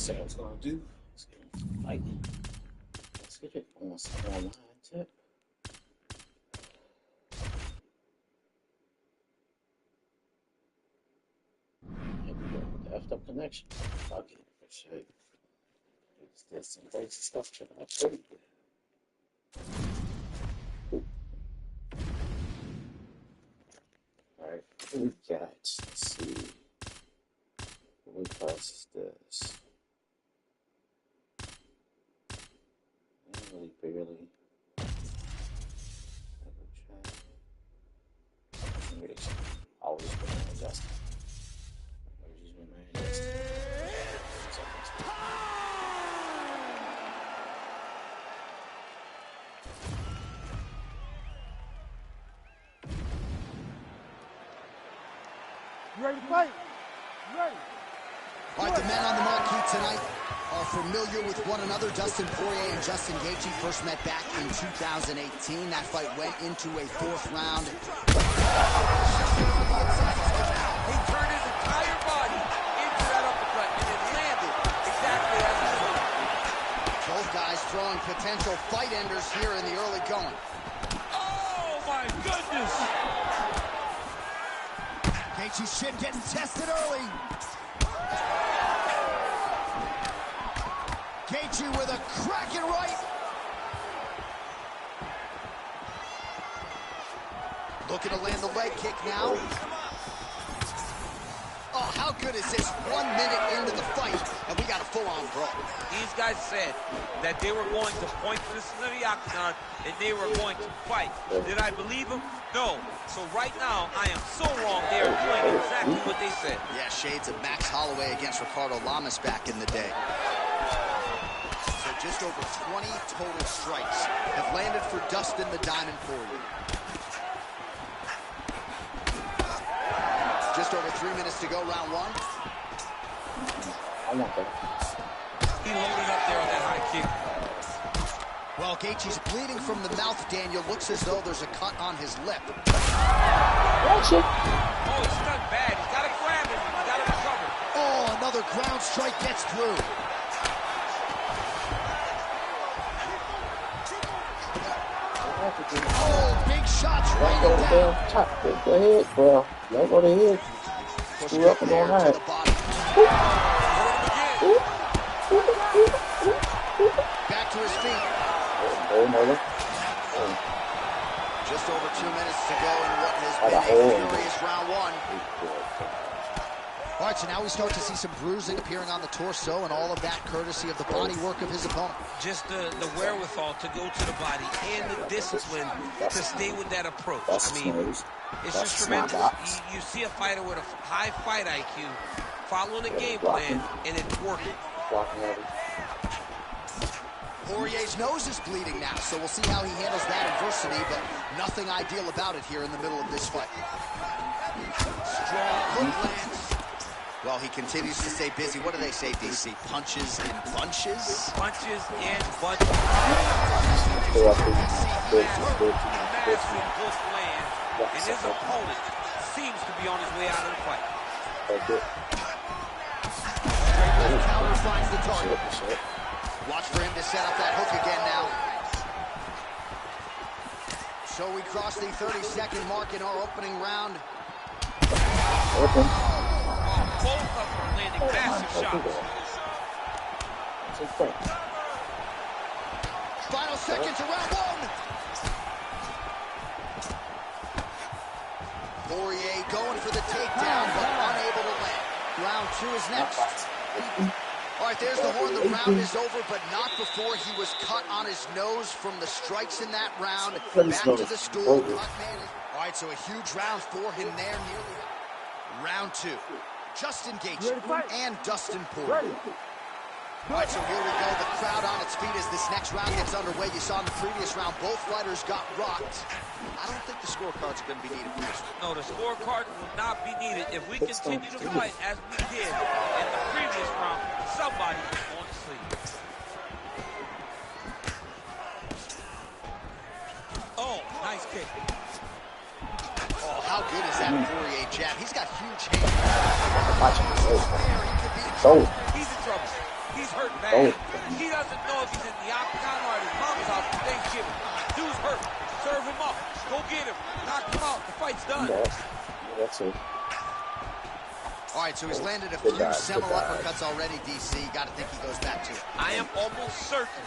say I was gonna do. Let's get it fighting. Let's get it on some online tip. Here we go with the effed up connection. Fuck it, for sure. There's some crazy stuff to that. Alright, we got, let's see. We process this. Really barely. Always remain adjusted. Always remain adjusted. You ready to fight? You ready? All right, the men on the marquee tonight are familiar with one another. Dustin Poirier and Justin Gaethje first met back in 2018. That fight went into a fourth round. He turned his entire body into that uppercut, and it landed exactly as he should. Both guys throwing potential fight enders here in the early going. Oh, my goodness! Gaethje's shin getting tested early. Gaethje with a cracking right. Looking to land the leg kick now. Oh, how good is this? 1 minute into the fight, and we got a full-on brawl. These guys said that they were going to point to the center of the octagon, and they were going to fight. Did I believe them? No. So right now, I am so wrong. They are doing exactly what they said. Yeah, shades of Max Holloway against Ricardo Lamas back in the day. So just over 20 total strikes have landed for Dustin the Diamond Poirier. Just over 3 minutes to go, round one. I want that. He loaded up there on that high kick. Well, Gaethje's bleeding from the mouth, Daniel. Looks as though there's a cut on his lip. Watch it. Oh, he's done bad. He's got to grab it. He's got to recover. Oh, another ground strike gets through. Oh, big shots right down. Top, go ahead, bro. Y'all go ahead. Screw up and all right. Back to his feet. Just over 2 minutes to go in what has been a furious round one. All right, so now we start to see some bruising appearing on the torso, and all of that courtesy of the body work of his opponent. Just the wherewithal to go to the body and the discipline to stay with that approach. I mean, it's just tremendous. You see a fighter with a high fight IQ following a game plan, and it's working. Poirier's nose is bleeding now, so we'll see how he handles that adversity, but nothing ideal about it here in the middle of this fight. Strong hook lands. Well, he continues to stay busy. What do they say, DC? Punches in bunches? Punches in bunches. Massive hook land, and his opponent seems to be on his way out of the fight. Counter finds the target. Watch for him to set up that hook again now. So we cross the 30-second mark in our opening round. Both of them are landing massive shots. Final seconds of round one. Poirier going for the takedown, but unable to land. Round two is next. All right, there's the horn. The round is over, but not before he was cut on his nose from the strikes in that round. Back to the stool. All right, so a huge round for him there. Nearly round two. Justin Gaethje and Dustin Poirier. All right, so here we go. The crowd on its feet as this next round gets underway. You saw in the previous round, both fighters got rocked. I don't think the scorecards are going to be needed for this one. No, the scorecard will not be needed. If we continue to fight as we did in the previous round, somebody is going to sleep. Oh, nice kick. Oh, how good is that Poirier jab? He's got huge hands. Watch him. He's in trouble. He's He's hurt bad. He doesn't know if he's in the octagon or at his mom's house for Thanksgiving. Dude's hurt. Serve him up. Go get him. Knock him out. The fight's done. That's it. All right, so he's landed a few seminal uppercuts already, DC. You got to think he goes back to it. I am almost certain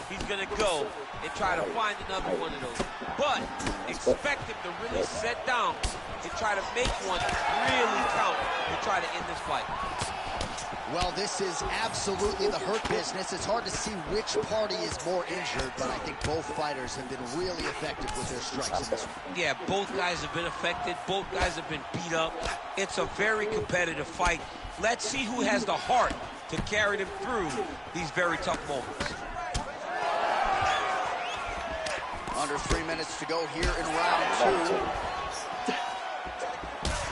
he's going to go and try to find another one of those. But expect him to really sit down and try to make one really count and try to end this fight. Well, this is absolutely the hurt business. It's hard to see which party is more injured, but I think both fighters have been really effective with their strikes in this one. Yeah, both guys have been affected. Both guys have been beat up. It's a very competitive fight. Let's see who has the heart to carry them through these very tough moments. Under 3 minutes to go here in round 2.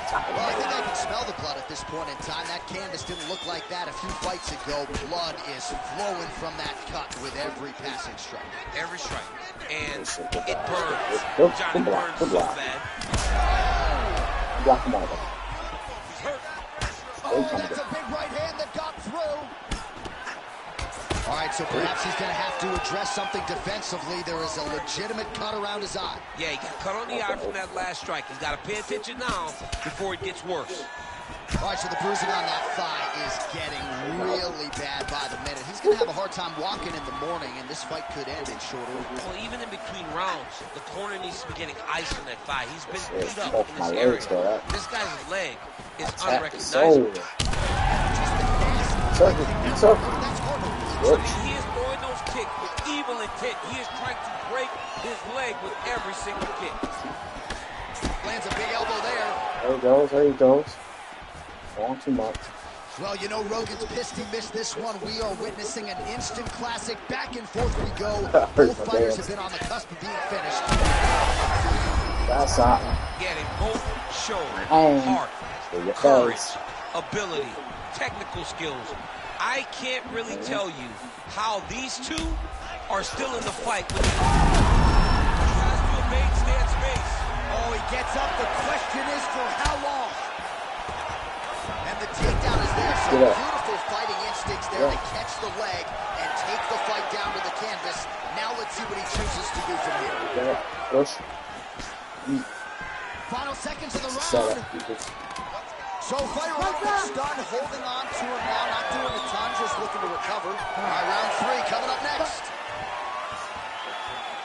Well, I think I can smell the blood at this point in time. That canvas didn't look like that a few fights ago. Blood is flowing from that cut with every passing strike. Every strike. And it burns. Johnny burns so bad. Block him over. He's hurt. Oh, that's a big right hand that got through. All right, so perhaps he's going to have to address something defensively. There is a legitimate cut around his eye. Yeah, he got cut on the eye from that last strike. He's got to pay attention now before it gets worse. All right, so the bruising on that thigh is getting really bad by the minute. He's going to have a hard time walking in the morning, and this fight could end in short order. Well, even in between rounds, the corner needs to be getting ice on that thigh. He's been beat up in this area. This guy's leg is unrecognizable. I mean, he is throwing those kicks with evil intent. He is trying to break his leg with every single kick. Lands a big elbow there. There he goes, there he goes. Going too much. Well, you know, Rogan's pissed he missed this one. We are witnessing an instant classic. Back and forth we go. Both fighters have been on the cusp of being finished. That's hot. Yeah, they both show heart, courage, ability, technical skills. I can't really tell you how these two are still in the fight. He has to evade, stay at space. Oh, he gets up. The question is for how long? And the takedown is there. Some beautiful fighting instincts there to catch the leg and take the fight down to the canvas. Now let's see what he chooses to do from here. Push. Final seconds of the round. So fighter Rogan's done holding on to him now, not doing a ton, just looking to recover. All right, round 3 coming up next.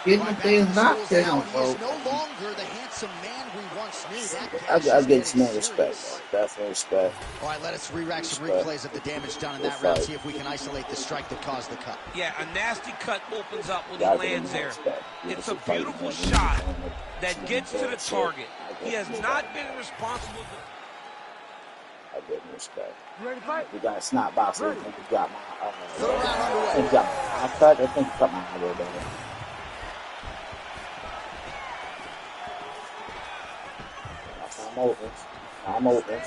Getting things knocked down, He is no longer the handsome man we once knew. I get some respect, definitely respect. All right, let us re-rack some replays of the damage done in that round, see if we can isolate the strike that caused the cut. Yeah, a nasty cut opens up when he lands there. It's a beautiful shot that gets to the target. He has not been responsible. I give him respect. You ready to fight? We got a snap box. I think we got my. Third round underway. I think got my cut. I think he cut my eye a little bit. I'm open. I'm open.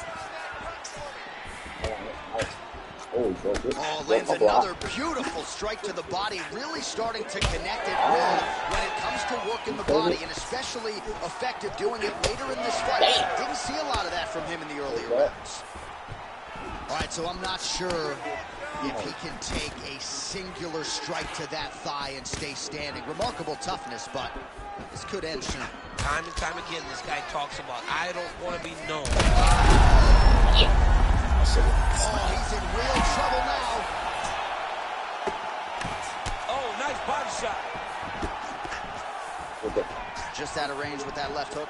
Oh, lands another beautiful strike to the body, really starting to connect it well when it comes to working the body, and especially effective doing it later in this fight. Didn't see a lot of that from him in the earlier rounds. All right, so I'm not sure if he can take a singular strike to that thigh and stay standing. Remarkable toughness, but this could end soon. Time and time again, this guy talks about, I don't want to be known. Oh, he's in real trouble now. Oh, nice body shot. Just out of range with that left hook.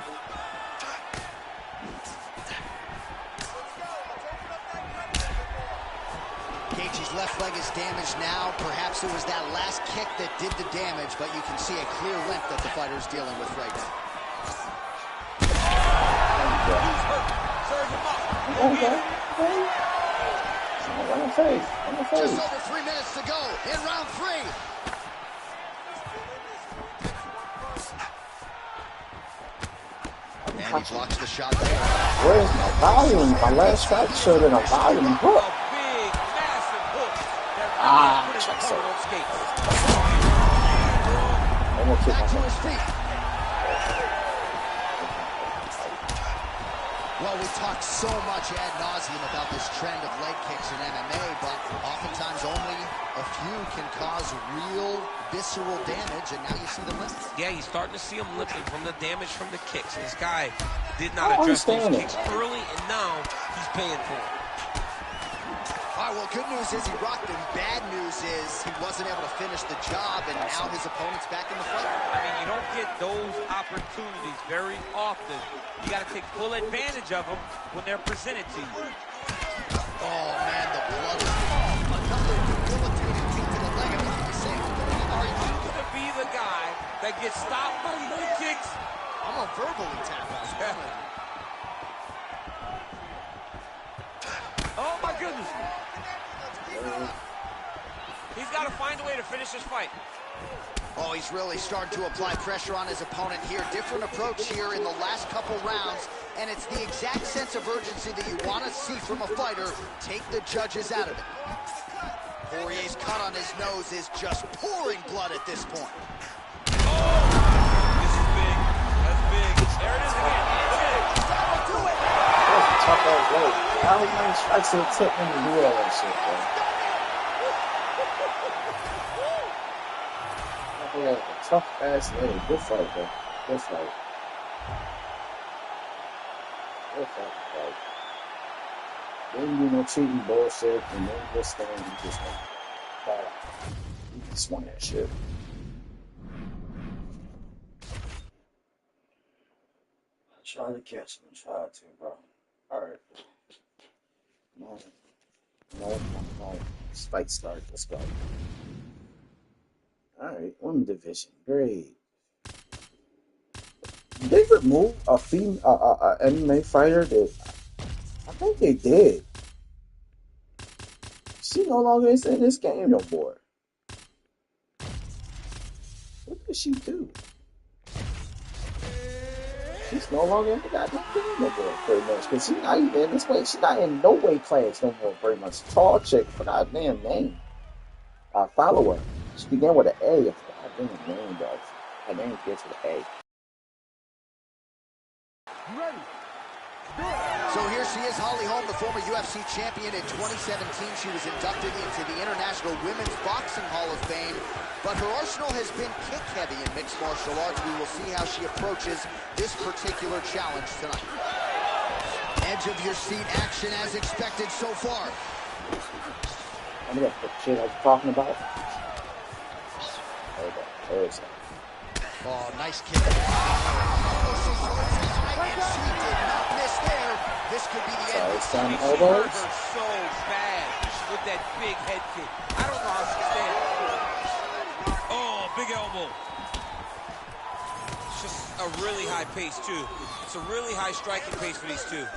Gaethje's left leg is damaged now. Perhaps it was that last kick that did the damage, but you can see a clear limp that the fighter's dealing with right now. He's hurt. Serve him up. Just over 3 minutes to go in round 3. And he blocks the shot there. Where's my volume? My last strike showed it a volume hook. A big, massive hook that put his opponent on skates. Back to his feet. Well, we talked so much ad nauseum about this trend of leg kicks in MMA, but oftentimes only can cause real visceral damage, and now you see the limp. Yeah, you're starting to see him limping from the damage from the kicks. This guy did not address those kicks early, and now he's paying for it. All right, well, good news is he rocked him. Bad news is he wasn't able to finish the job, and now his opponent's back in the fight. I mean, you don't get those opportunities very often. You got to take full advantage of them when they're presented to you. Oh, man, the blood is another debilitating kick to the leg. I mean, what are you saying? Are you going to be the guy that gets stopped by leg kicks? I'm a verbally tap out. Oh, my goodness. He's got to find a way to finish this fight. Oh, he's really starting to apply pressure on his opponent here. Different approach here in the last couple rounds, and it's the exact sense of urgency that you want to see from a fighter. Take the judges out of it. Poirier's cut on his nose is just pouring blood at this point. Oh, this is big. That's big. There it is again. Look at it. Do it. That's a tough ass leg. How many strikes it took him to do all that shit, bro? Yeah, tough ass leg. Good fight, bro. Good fight. Good fight, bro. Didn't do no cheating bullshit, and then just stand and just like, you just want that shit. I tried to catch him, tried to, bro. Alright. No. Fight started. Let's go. Alright, one division. Great. Did they remove a female MMA fighter that I think they did? She no longer is in this game no more. What did she do? She's no longer in the goddamn game no more, pretty much. Because she's not even in this way. She's not in no weight class no more, pretty much. Tall chick, forgot her damn name. Follower. She began with an A. I forgot her damn name, though. Her name begins with an A. You ready? So here she is, Holly Holm, the former UFC champion. In 2017, she was inducted into the International Women's Boxing Hall of Fame. But her arsenal has been kick-heavy in mixed martial arts. We will see how she approaches this particular challenge tonight. Edge of your seat action as expected so far. I'm gonna put shit I was talking about. There it is. Oh, nice kick. And she did not miss there. This could be the end. It's some She hurt elbows. her so bad with that big head kick. I don't know how she stands. Oh, big elbow. It's just a really high pace, too. It's a really high striking pace for these two.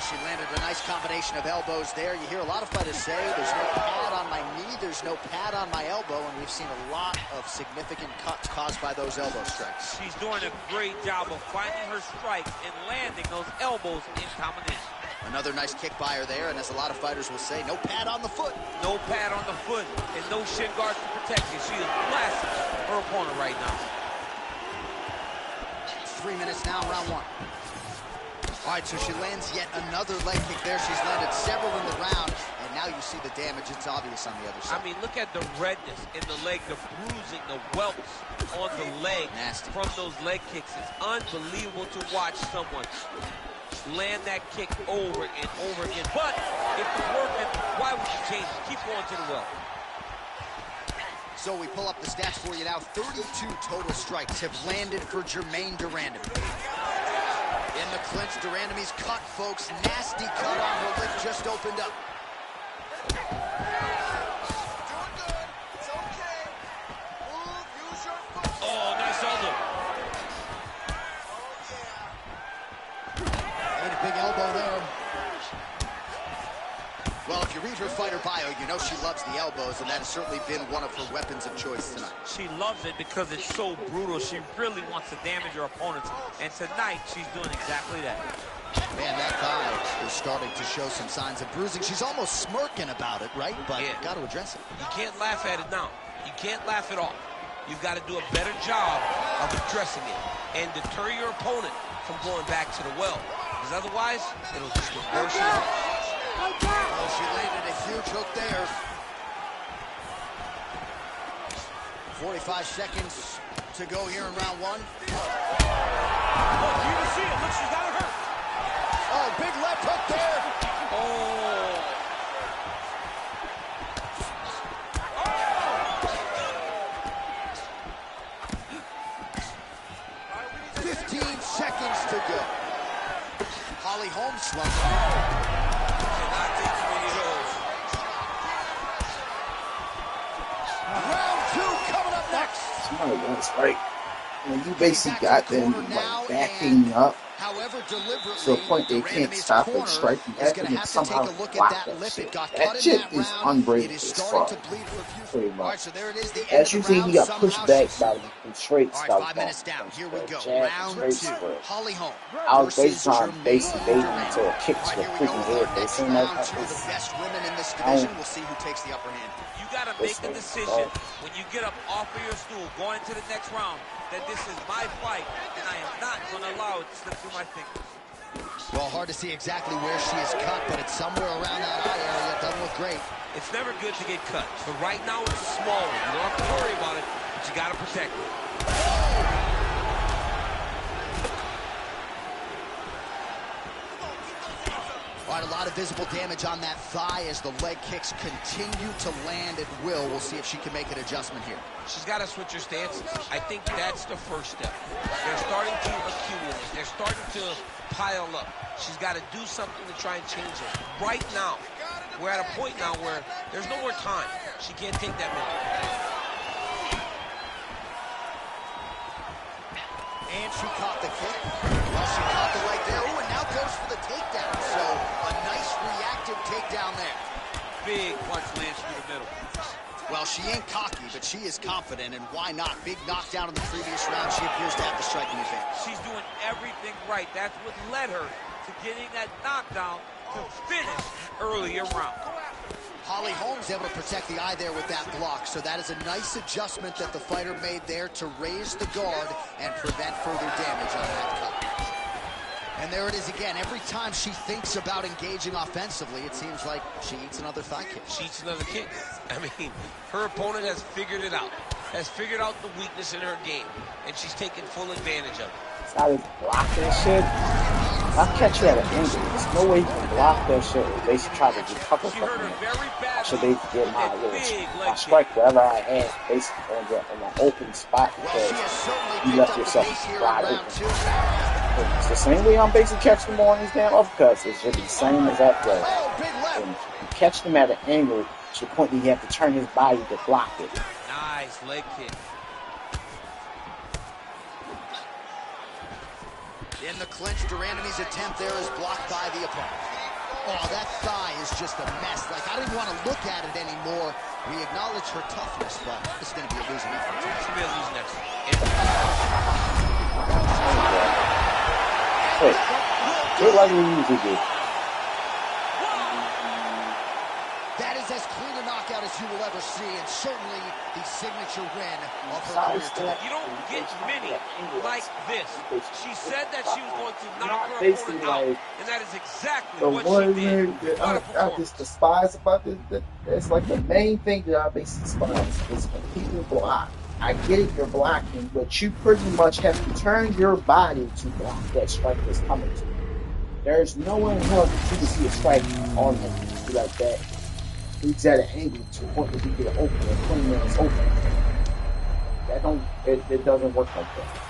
She landed a nice combination of elbows there. You hear a lot of fighters say, there's no pad on my knee, there's no pad on my elbow, and we've seen a lot of significant cuts caused by those elbow strikes. She's doing a great job of finding her strikes and landing those elbows in combination. Another nice kick by her there, and as a lot of fighters will say, no pad on the foot. No pad on the foot and no shin guards to protect you. She is blasting her opponent right now. 3 minutes now, round one. All right, so she lands yet another leg kick there. She's landed several in the round, and now you see the damage. It's obvious on the other side. I mean, look at the redness in the leg, the bruising, the welts on the leg. Nasty. From those leg kicks. It's unbelievable to watch someone land that kick over and over again. But if it's working, why would you change it? Keep going to the well. So we pull up the stats for you now. 32 total strikes have landed for Germaine de Randamie. In the clinch, de Randamie's cut, folks. Nasty cut on her lip just opened up. Doing good. It's okay. Move, use your foot. Oh, nice elbow. Oh, yeah. Ain't a big elbow there. Well, if you read her fighter bio, you know she loves the elbows, and that has certainly been one of her weapons of choice tonight. She loves it because it's so brutal. She really wants to damage her opponents, and tonight she's doing exactly that. Man, that thigh is starting to show some signs of bruising. She's almost smirking about it, right? But Yeah. got to address it. You can't laugh at it now. You can't laugh it off. You've got to do a better job of addressing it and deter your opponent from going back to the well, because otherwise it'll just get worse and worse. Oh, she landed a huge hook there. 45 seconds to go here in round one. Look, you can see it. Look, she's got her hurt. Oh, big left hook there. Oh. 15 seconds to go. Holly Holmes slumped. Cannot take too many of those. Round two coming up next. Somebody once, right? When you basically got them like backing up to a point they can't stop it, striking back, and then somehow block that shit. That shit is unbreakable as fuck. Pretty much. As you see, he got pushed back by the straight stuff. 5 minutes down. Here we go. Jab, Round straight two. spread. Holly Holm. I was basically trying to basically bait him into a kick to the freaking head. They seem like Two of the best women in this division. We'll see who takes the upper hand. You got to make a decision when you get up off of your stool going into the next round that this is my fight and I am not going to allow it to slip through my fingers. Well, hard to see exactly where she is cut, but it's somewhere around that eye area. It doesn't look great. It's never good to get cut, but right now it's a small one. You don't have to worry about it, but you got to protect it. All right, a lot of visible damage on that thigh as the leg kicks continue to land at will. We'll see if she can make an adjustment here. She's got to switch her stances. I think that's the first step. They're starting to accumulate. They're starting to pile up. She's got to do something to try and change it. Right now, we're at a point now where there's no more time. She can't take that minute. And she caught the kick. Well, she caught the right there. Ooh, and now goes for the takedown. So a nice reactive takedown there. Big punch lands through the middle. Well, she ain't cocky, but she is confident, and why not? Big knockdown in the previous round. She appears to have the striking advantage. She's doing everything right. That's what led her to getting that knockdown to finish earlier round. Holly Holmes able to protect the eye there with that block, so that is a nice adjustment that the fighter made there to raise the guard and prevent further damage on that cut. And there it is again. Every time she thinks about engaging offensively, it seems like she eats another thigh kick. She eats another kick. I mean, her opponent has figured it out, has figured out the weakness in her game, and she's taking full advantage of it. How to block that shit. I'll catch you at an angle. There's no way you can block that shit or basically try to recover She from hurt her it. very badly. So they get my strike wherever I had basically on the open spot because you left yourself wide open. It's the same way I'm basically catching them on these damn uppercuts. It should be the same as that way. And you catch them at an angle to the point that you have to turn his body to block it. Nice leg kick. In the clinch, Durandamy's attempt there is blocked by the opponent. Oh, that thigh is just a mess. Like, I didn't want to look at it anymore. We acknowledge her toughness, but this is going to be a losing effort. It's going to be a losing effort. Hey, do it like we usually do. That is as clean a knockout as you will ever see, and certainly the signature win of her career today. You don't get many like this. She said that she was going to knock her Basically, opponent out, and that is exactly the what one she did. thing that I just despise about this, it's like the main thing that I basically despise is when people block. I get it, you're blocking, but you pretty much have to turn your body to block that strike that's coming to you. There's no one in hell that you can see a strike on him like that. He's at an angle to the point that you get an open or 20 minutes open. It doesn't work like that.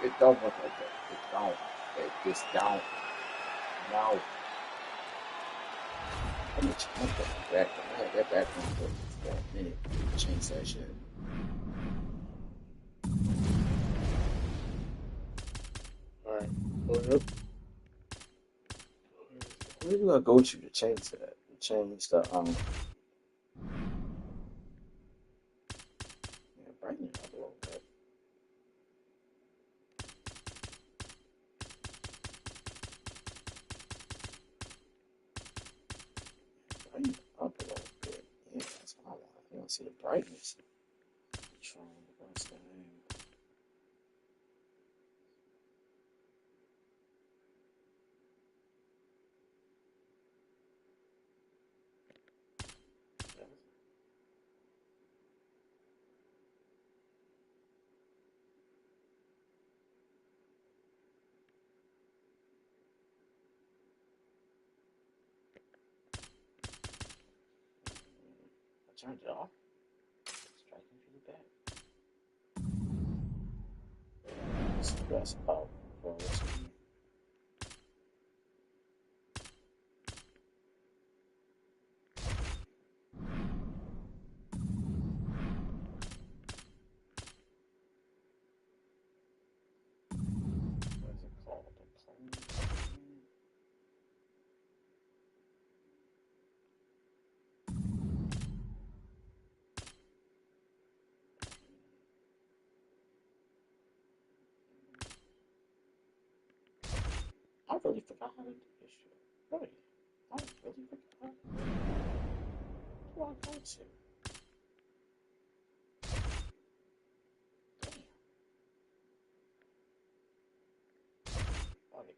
It don't work like that. It don't. It just don't. No. Let me change that background. I had that background for a minute. Change that shit. Alright. Hold up. Where do I go to change that? To change the brighten it up a little bit. Brighten it up a little bit. Yeah, that's what I want. You don't see the brightness. Control, what's the name? turned it off. Striking through the back. Stress out for listening. What is it called? I really forgot how to do this shit. Really. I really forgot. Who I go to? Damn. Okay.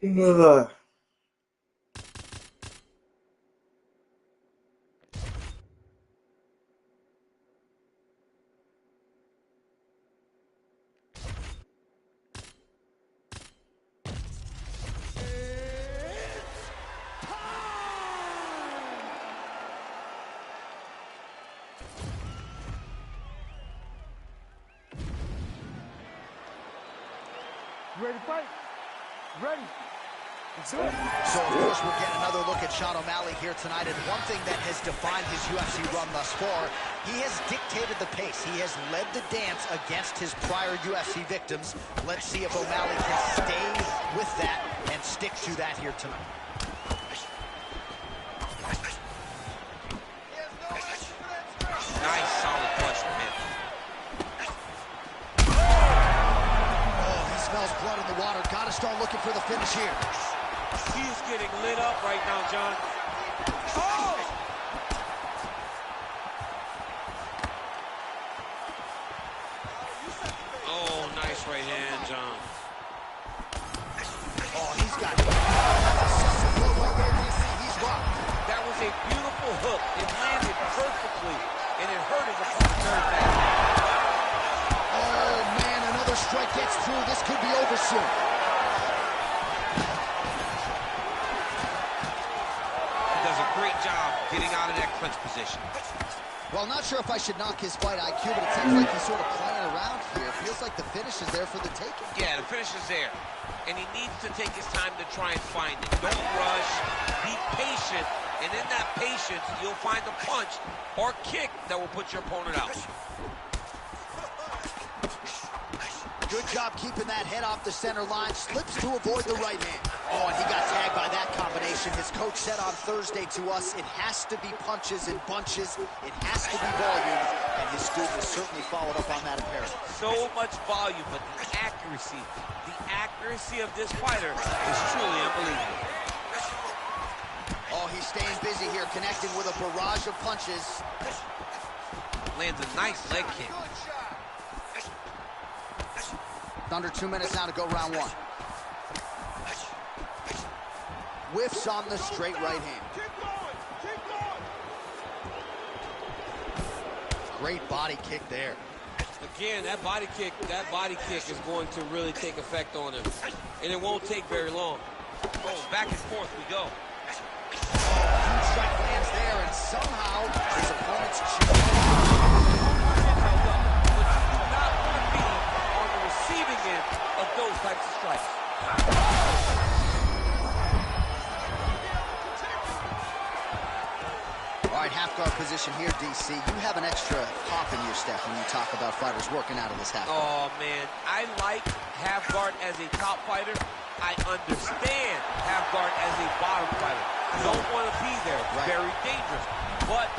Ugh. You ready to fight? You ready? So, of course, we'll get another look at Sean O'Malley here tonight. And one thing that has defined his UFC run thus far, he has dictated the pace. He has led the dance against his prior UFC victims. Let's see if O'Malley can stay with that and stick to that here tonight. Nice, solid punch from him. Oh, he smells blood in the water. Got to start looking for the finish here. He is getting lit up right now, John. Oh! Oh, nice right hand, John. Oh, he's got it. He's rocked. That was a beautiful hook. It landed perfectly, and it hurt his opponent very bad. Oh, man, another strike gets through. This could be over soon. Great job getting out of that clinch position. Well, not sure if I should knock his fight IQ, but it seems like he's sort of playing around here. It feels like the finish is there for the taking. Yeah, the finish is there. And he needs to take his time to try and find it. Don't rush. Be patient. And in that patience, you'll find a punch or kick that will put your opponent out. Good job keeping that head off the center line. Slips to avoid the right hand. Oh, and he got tagged by that combination. His coach said on Thursday to us, it has to be punches and bunches. It has to be volume. And his student has certainly followed up on that apparently. So much volume, but the accuracy of this fighter is truly unbelievable. Oh, he's staying busy here, connecting with a barrage of punches. Lands a nice leg kick. Under 2 minutes now to go round one. Whiffs on the straight right hand. Great body kick there. Again, that body kick is going to really take effect on him. And it won't take very long. Oh, back and forth we go. Huge strike lands there, and somehow his opponent's chin. But you do not want to be on the receiving end of those types of strikes. All right, half guard position here, DC. You have an extra hop in your step when you talk about fighters working out of this half guard. Oh, man. I like half guard as a top fighter. I understand half guard as a bottom fighter. You don't want to be there. It's very dangerous. But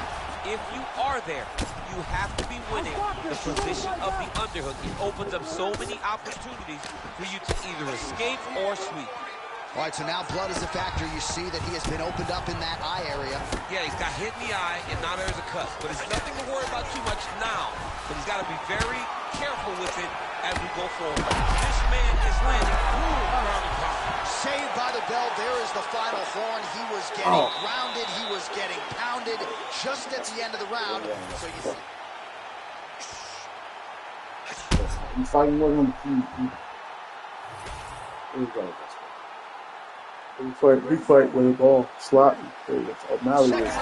if you are there, you have to be winning the position of the underhook. It opens up so many opportunities for you to either escape or sweep. All right, so now blood is a factor. You see that he has been opened up in that eye area. Yeah, he's got hit in the eye, and now there's a cut. But it's nothing to worry about too much now. But he's got to be very careful with it as we go forward. This man is landing brutal ground and pound. Saved by the bell. There is the final horn. He was getting grounded. He was getting pounded just at the end of the round. So you think... You fighting with him, he fight with a ball sloppy. O'Malley was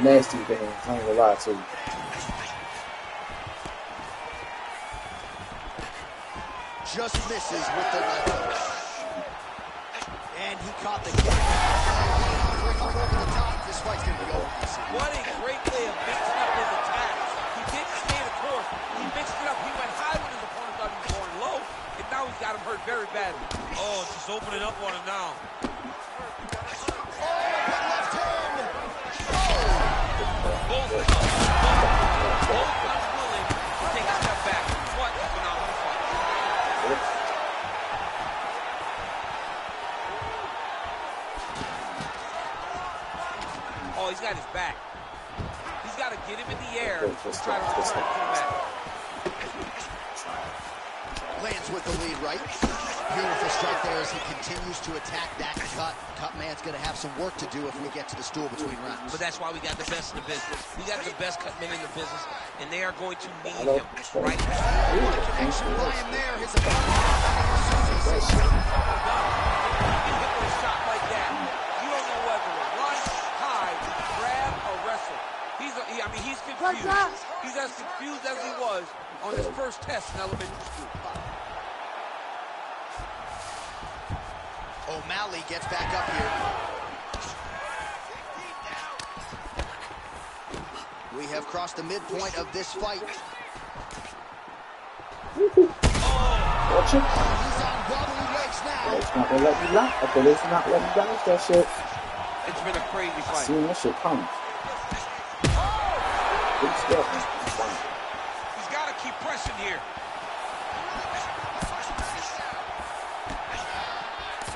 nasty bands, I ain't gonna lie to you. Just misses with the left hook. And he caught the kick. Bring him over the top. This fight's gonna be over. What a great way of mixing up his attack. He didn't stay the course. He mixed it up. He went high when his opponent thought he was going low. And now he's got him hurt very badly. Oh, just opening up on him now. Both unwilling to take a step back. What a phenomenal fight. Oh, he's got his back. He's got to get him in the air and try to return to the mat. Lands with the lead right. Beautiful strike there as he continues to attack that cut. Cut man's going to have some work to do if we get to the stool between rounds. But that's why we got the best in the business. We got the best cut men in the business, and they are going to need him right now. What a connection by him there. His opponent. You get hit with a shot like that, you don't know whether to run, hide, grab, or wrestle. He's confused. He's as confused as he was on his first test in elementary school. O'Malley gets back up here. We have crossed the midpoint of this fight. Watch it. He's on wobbly legs now. It's not gonna let you lock. Okay, it's not letting you bounce that shit. It's been a crazy fight. Seeing that shit coming. He's got to keep pressing here.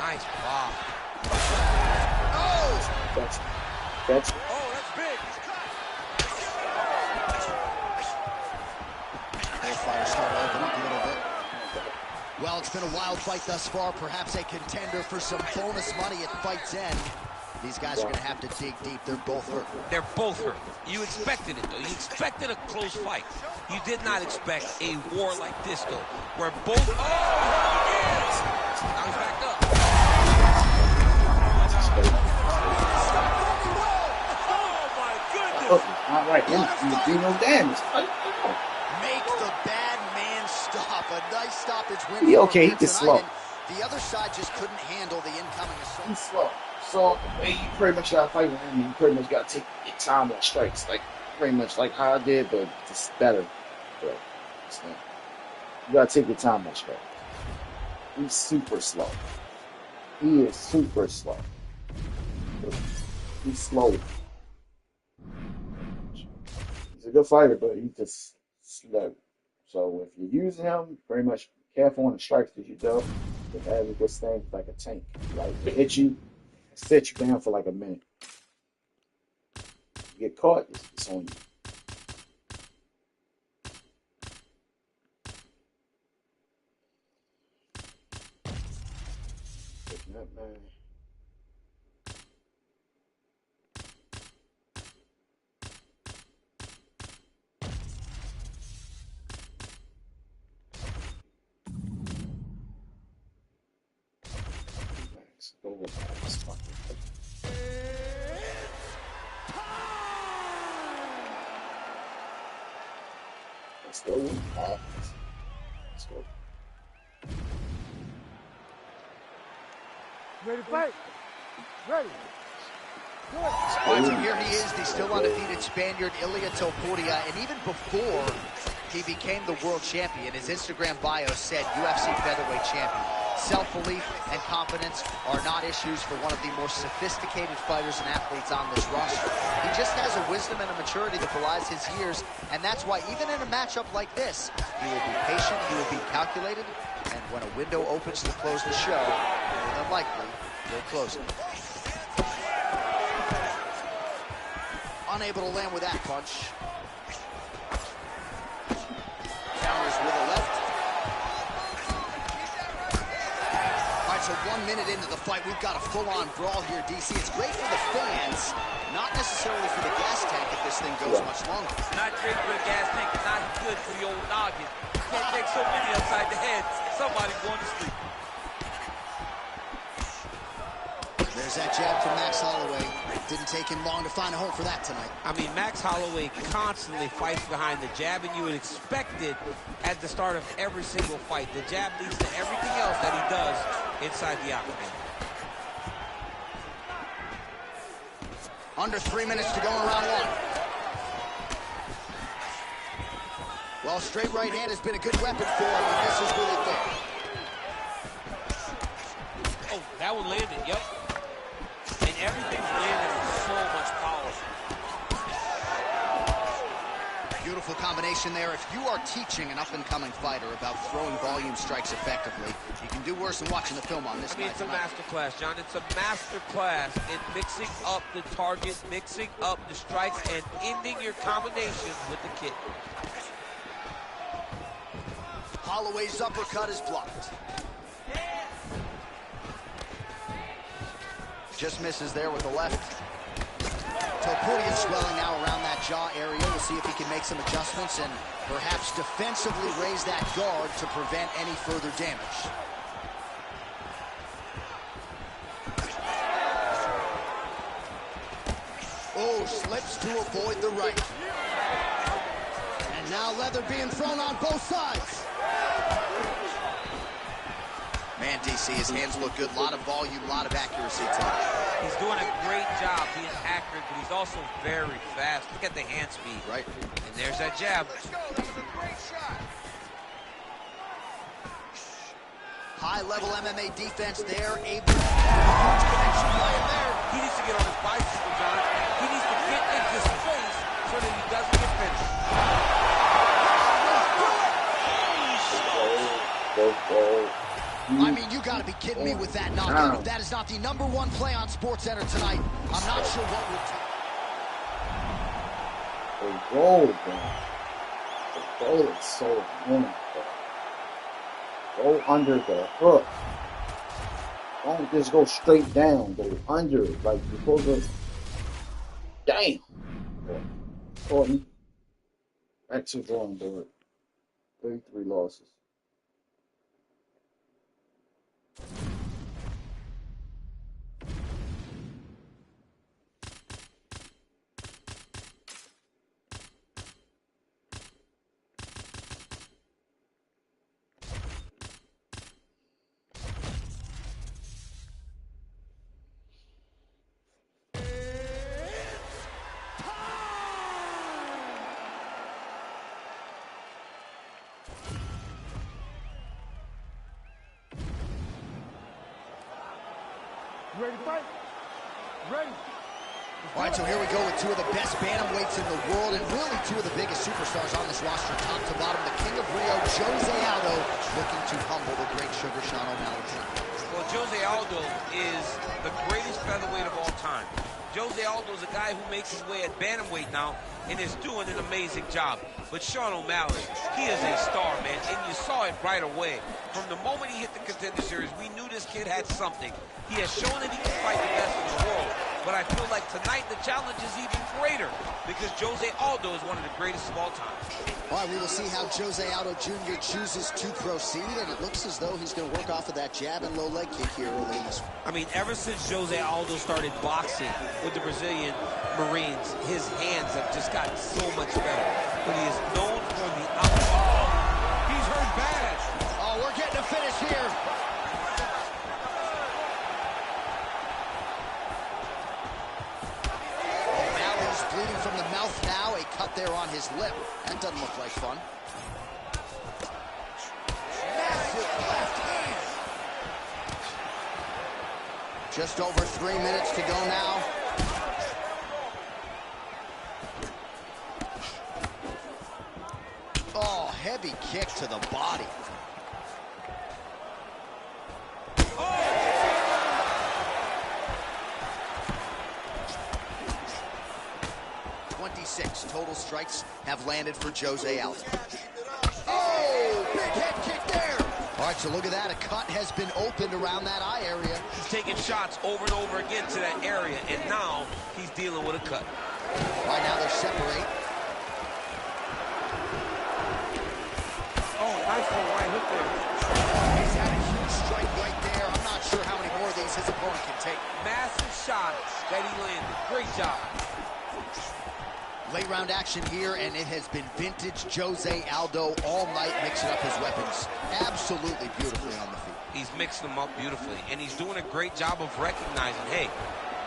Nice block. Oh! That's Oh, that's big. Both fighters start to open up a little bit. Well, it's been a wild fight thus far. Perhaps a contender for some bonus money at fight's end. These guys are going to have to dig deep. They're both hurt. They're both hurt. You expected it, though. You expected a close fight. You did not expect a war like this, though, where both... Oh, yes! Now he's back up. Oh, my goodness! all right, you do no damage. Make the bad man stop. A nice stoppage win. He okay, he just slow. The other side just couldn't handle the incoming assault. He's slow. So you pretty much got to fight with him. You pretty much got to take your time on strikes, like pretty much like how I did, but just better. But you got to take your time on strikes. He's super slow. He is super slow. He's slow. He's a good fighter, but he's just slow. So if you're using him, very much careful on the strikes that you do. But have this thing like a tank. Like it hit you, set you down for like a minute. You get caught, it's on you. Picking up, man. Go with this fucking thing. Let's go. Let's go. Ready to fight? Ready. Watch him. Here he is, the still undefeated Spaniard, Ilia Topuria. And even before he became the world champion, his Instagram bio said UFC featherweight champion. Self-belief and confidence are not issues for one of the more sophisticated fighters and athletes on this roster. He just has a wisdom and a maturity that belies his years, and that's why even in a matchup like this, he will be patient, he will be calculated, and when a window opens to close the show, more than likely, he'll close it. Unable to land with that punch. Counters with a left. 1 minute into the fight, we've got a full-on brawl here, DC. It's great for the fans, not necessarily for the gas tank if this thing goes much longer. It's not great for the gas tank. It's not good for the old noggin. You can't take so many upside the head. Somebody going to sleep. There's that jab from Max Holloway. Didn't take him long to find a home for that tonight. I mean, Max Holloway constantly fights behind the jab, and you would expect it at the start of every single fight. The jab leads to everything else that he does inside the octagon. Under 3 minutes to go in round one. Well, straight right hand has been a good weapon for him, and this is really thick. Oh, that one landed, yep. And everything's landed with so much power. Beautiful combination there. If you are teaching an up-and-coming fighter about throwing volume strikes effectively, you can do worse than watching the film on this guy. It's a master class, John. It's a master class in mixing up the target, mixing up the strikes, and ending your combinations with the kick. Holloway's uppercut is blocked. Just misses there with the left. Topuria swelling now around that jaw area. We'll see if he can make some adjustments and perhaps defensively raise that guard to prevent any further damage. Oh, slips to avoid the right. And now leather being thrown on both sides. Man, DC, his hands look good. A lot of volume, a lot of accuracy tonight. He's doing a great job being accurate, but he's also very fast. Look at the hand speed. Right. And there's that jab. High-level MMA defense there. Able to huge connection by him there. He needs to get on his bicycle, John. He needs to get into space so that he doesn't get finished. I mean, you got to be kidding me with that knockout. If that is not the #1 play on SportsCenter tonight, I'm not sure what we're The roll, bro. The roll is so winning, bro. Go under the hook. Don't just go straight down. Go under it. Like, you're supposed to. Damn. Caught me. Back to the drawing board. 33 losses. Ready to fight? Ready. All right, so here we go with two of the best bantamweights in the world and really two of the biggest superstars on this roster, top to bottom. The King of Rio, Jose Aldo, looking to humble the great Sugar Sean O'Malley. Well, Jose Aldo is the greatest featherweight of all time. Jose Aldo is a guy who makes his way at bantamweight now and is doing an amazing job. But Sean O'Malley, he is a star, man, and you saw it right away. From the moment he hit the Contender Series, we knew this kid had something. He has shown that he can fight the best in the world. But I feel like tonight the challenge is even greater because Jose Aldo is one of the greatest of all time. All right, we will see how Jose Aldo Jr. chooses to proceed, and it looks as though he's going to work off of that jab and low leg kick here early in this. I mean, ever since Jose Aldo started boxing with the Brazilian Marines, his hands have just gotten so much better. But he is known for the outside. He's hurt bad. Oh, we're getting a finish here. O'Malley's bleeding from the mouth now. A cut there on his lip. That doesn't look like fun. Massive left hand. Just over 3 minutes to go now. Oh, heavy kick to the body. Oh! 26 total strikes have landed for Jose Aldo. Oh, big head kick there. All right, so look at that. A cut has been opened around that eye area. He's taking shots over and over again to that area, and now he's dealing with a cut. Right now they're separate. Oh, nice one right hook there. He's had a huge strike right there. I'm not sure how many more of these his opponent can take. Massive shot that he landed. Great job. Late round action here, and it has been vintage Jose Aldo all night, mixing up his weapons absolutely beautifully on the feet. He's mixing them up beautifully, and he's doing a great job of recognizing, hey,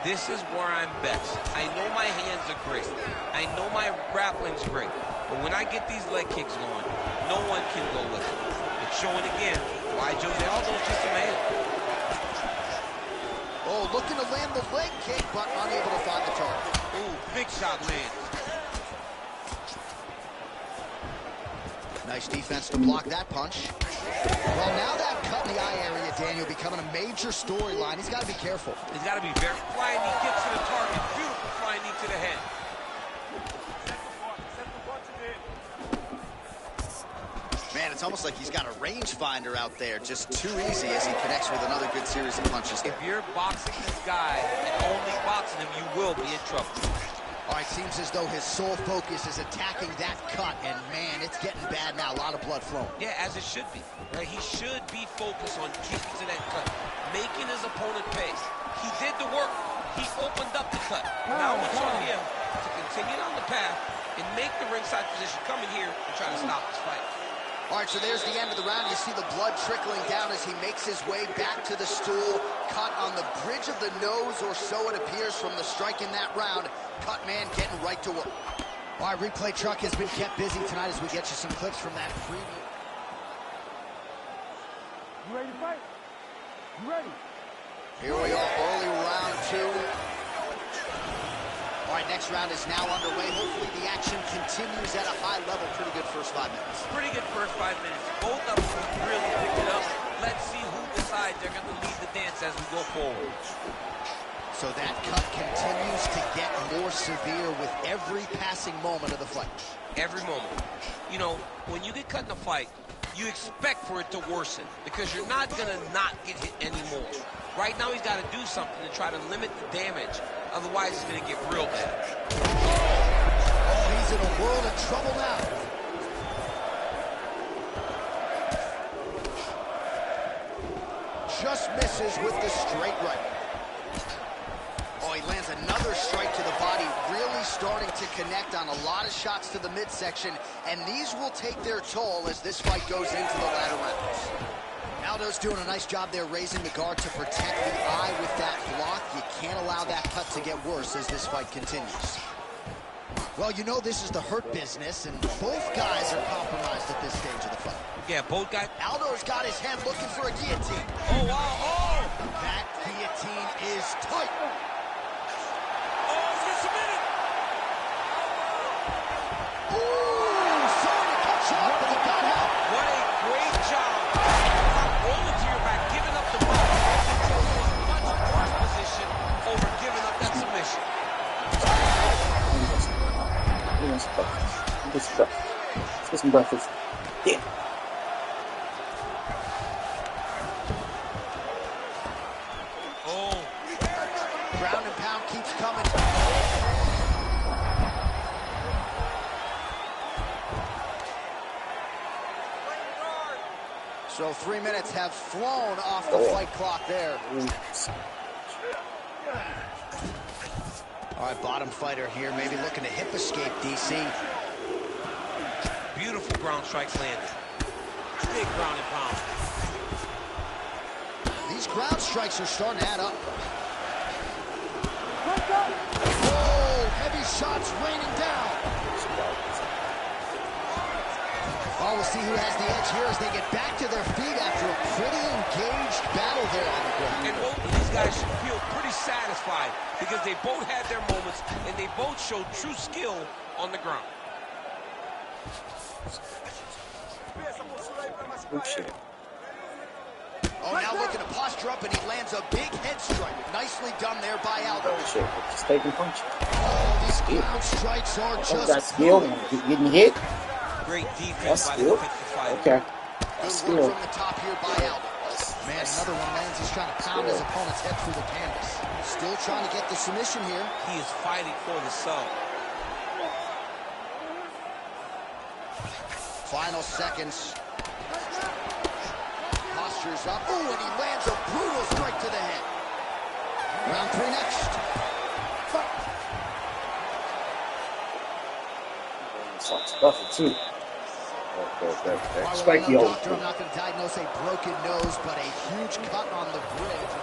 this is where I'm best. I know my hands are great. I know my grappling's great. But when I get these leg kicks going, no one can go with it. It's showing again why Jose Aldo's just a man. Oh, looking to land the leg kick, but unable to find the target. Ooh, big shot lands. Nice defense to block that punch. Well, now that cut in the eye area, Daniel, becoming a major storyline. He's got to be careful. He's got to be very flying knee, gets to the target. Beautiful flying knee to the head. Man, it's almost like he's got a rangefinder out there. Just too easy as he connects with another good series of punches. If you're boxing this guy and only boxing him, you will be in trouble. All right, seems as though his sole focus is attacking that cut, and man, it's getting bad now. A lot of blood flowing. Yeah, as it should be. Right? He should be focused on getting to that cut, making his opponent pay. He did the work. He opened up the cut. Now it's on him to continue down the path and make the ringside position, come in here and try to stop this fight. All right, so there's the end of the round. You see the blood trickling down as he makes his way back to the stool. Cut on the bridge of the nose, or so it appears from the strike in that round. Cut man getting right to work. All right, replay truck has been kept busy tonight as we get you some clips from that preview. You ready to fight? You ready? Here we are, early round two. All right, next round is now underway. Hopefully the action continues at a high level. Pretty good first 5 minutes. Pretty good first 5 minutes. Both of them really picked it up. Let's see who decides they're going to lead the dance as we go forward. So that cut continues to get more severe with every passing moment of the fight. Every moment. You know, when you get cut in a fight, you expect for it to worsen because you're not going to not get hit anymore. Right now, he's got to do something to try to limit the damage. Otherwise, it's going to get real bad. Oh, he's in a world of trouble now. Just misses with the straight right. Oh, he lands another strike to the body, really starting to connect on a lot of shots to the midsection, and these will take their toll as this fight goes into the latter rounds. Aldo's doing a nice job there raising the guard to protect the eye with that block. You can't allow that cut to get worse as this fight continues. Well, you know this is the hurt business, and both guys are compromised at this stage of the fight. Yeah, both guys. Aldo's got his hand looking for a guillotine. Oh, wow. Oh! That guillotine is tight. Oh, he's getting submitted. Ooh, sorry to cut you off, but he got out. What a great job. Rolling to your back, giving up the ball. It shows you a much worse position over giving up that submission. Let's get some breakfast. Yeah. Oh. Ground and pound keeps coming. So 3 minutes have flown off the fight clock there. All right, bottom fighter here, maybe looking to hip escape, DC. Beautiful ground strike landed. Big ground and pound. These ground strikes are starting to add up. Oh, heavy shots raining down. Oh, we'll see who has the edge here as they get back to their feet after a pretty engaged battle there on the ground. And both of these guys should feel pretty satisfied because they both had their moments and they both showed true skill on the ground. Oh, now looking to posture up, and he lands a big head strike. Nicely done there by Aldo. Just taking punches. Oh, these ground strikes are just That skill, getting hit. Great defense That's by skill. the defensive fighter. Okay. Good work from the top here by Aldo. Man, another one lands. He's trying to pound his opponent's head through the canvas. Still trying to get the submission here. He is fighting for the sub. Final seconds. Postures up. Ooh, and he lands a brutal strike to the head. Round 3 next. Nothing too. Spiky Doctor, I'm not going to diagnose a broken nose, but a huge cut on the bridge.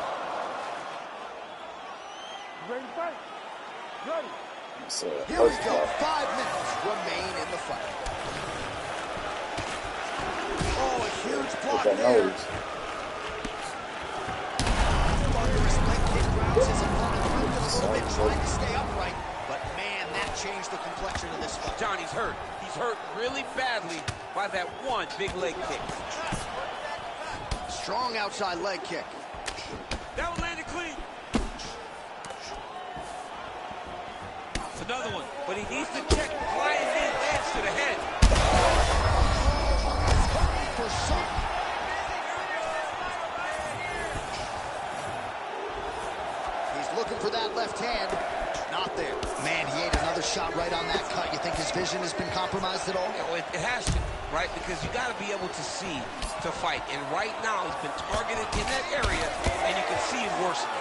Ready to fight? Ready. Here we go. 5 minutes remain in the fight. Oh, a huge block there. Thunderous leg kick grounds his opponent through a little bit, trying to stay upright. But man, that changed the complexion of this fight. Johnny's hurt. He's hurt really badly by that one big leg kick. Strong outside leg kick. That one landed clean. Another one, but he needs to check flying knee lands to the head. For some. He's looking for that left hand. Not there. Man, he ate another shot right on that cut. You think his vision has been compromised at all? You know, it has to, right? Because you got to be able to see to fight. And right now, he's been targeted in that area, and you can see it worsening.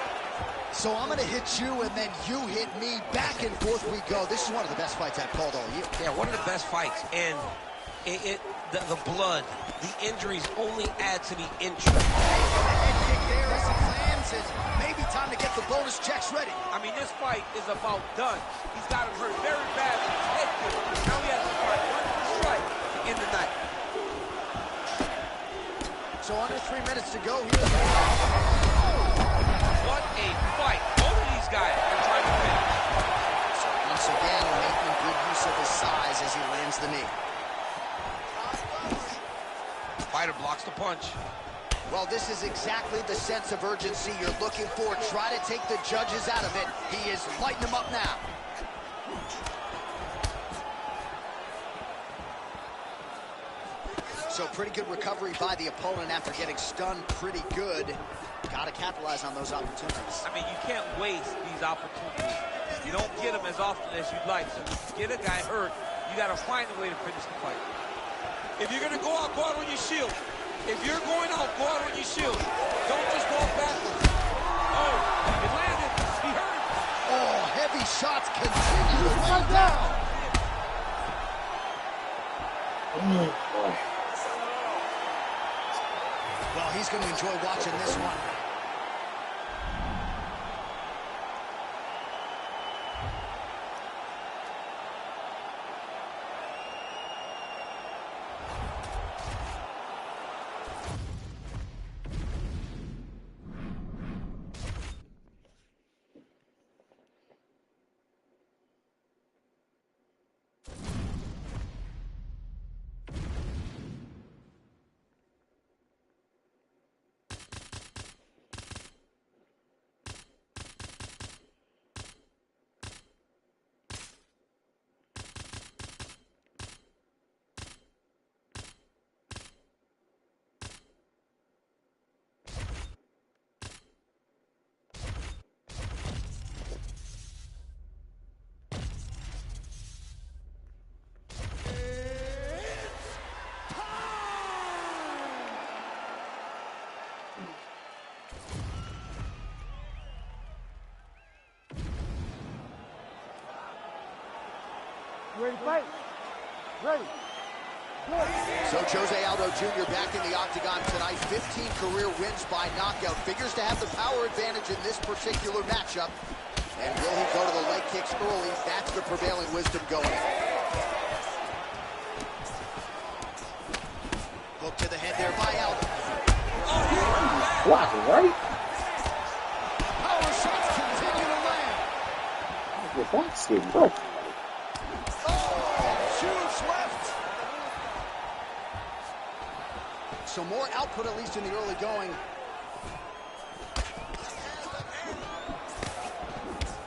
So I'm going to hit you, and then you hit me. Back and forth we go. This is one of the best fights I've called all year. Yeah, one of the best fights. And the blood, the injuries only add to the interest. Head kick there as he lands it. Maybe time to get the bonus checks ready. I mean, this fight is about done. He's got him hurt very badly. Head kick. Now he has to fight one strike to end the night. So under 3 minutes to go here. What a fight. Both of these guys are trying to win. So once again, making good use of his size as he lands the knee. Fighter blocks the punch. Well, this is exactly the sense of urgency you're looking for. Try to take the judges out of it. He is lighting them up now. So pretty good recovery by the opponent after getting stunned pretty good. Got to capitalize on those opportunities. I mean, you can't waste these opportunities. You don't get them as often as you'd like. So if you get a guy hurt, you got to find a way to finish the fight. If you're going to go out on your shield. If you're going out, go out on your shield. Don't just walk backwards. Oh, it landed. He hurt him. Oh, heavy shots continue to rain down. Well, he's going to enjoy watching this one. Ready to fight? Ready. So Jose Aldo Jr. back in the octagon tonight. 15 career wins by knockout. Figures to have the power advantage in this particular matchup. And will he go to the leg kicks early? That's the prevailing wisdom going. Hook to the head there by Aldo. Blocking, right? Power shots continue to land. Your back's getting broke. Huge left. So more output, at least in the early going.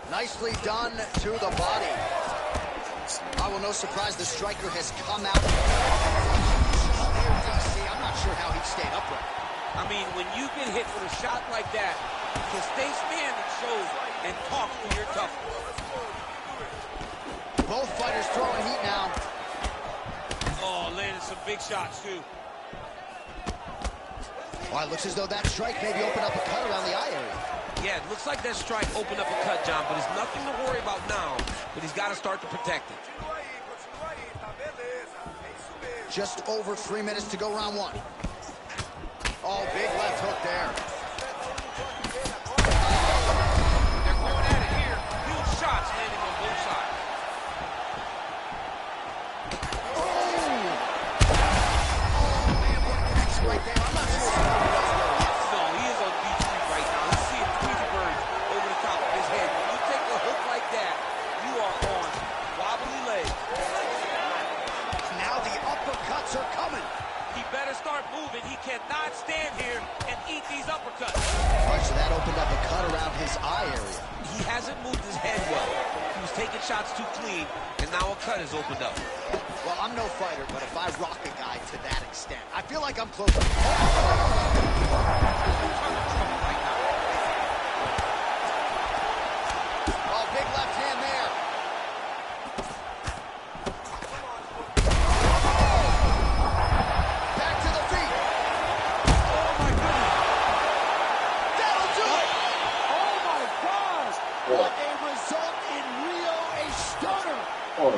Nicely done to the body. Oh, well, no surprise, the striker has come out. I'm not sure how when you get hit with a shot like that, to stay standing shows and talk to your toughness. Both fighters throwing heat now. Oh, landed some big shots, too. Well, it looks as though that strike maybe opened up a cut around the eye area. Yeah, it looks like that strike opened up a cut, John, but there's nothing to worry about now, but he's got to start to protect it. Just over 3 minutes to go, round one. Oh, big left hook there. They're going at it here. Huge shots landing on both sides. Right there. I'm not sure. No, he is on beach street right now. He's seeing Tweety birds over the top of his head. When you take a hook like that, you are on wobbly legs. Now the uppercuts are coming. He better start moving. He cannot stand here and eat these uppercuts. All right, so that opened up a cut around his eye area. He hasn't moved his head well. He was taking shots too clean, and now a cut has opened up. Well, I'm no fighter, but if I rock a guy to that extent, I feel like I'm closer. Oh, big left hand there. Back to the feet. Oh, my goodness. That'll do it. Oh my gosh! What a result in Rio, a stunner. Oh,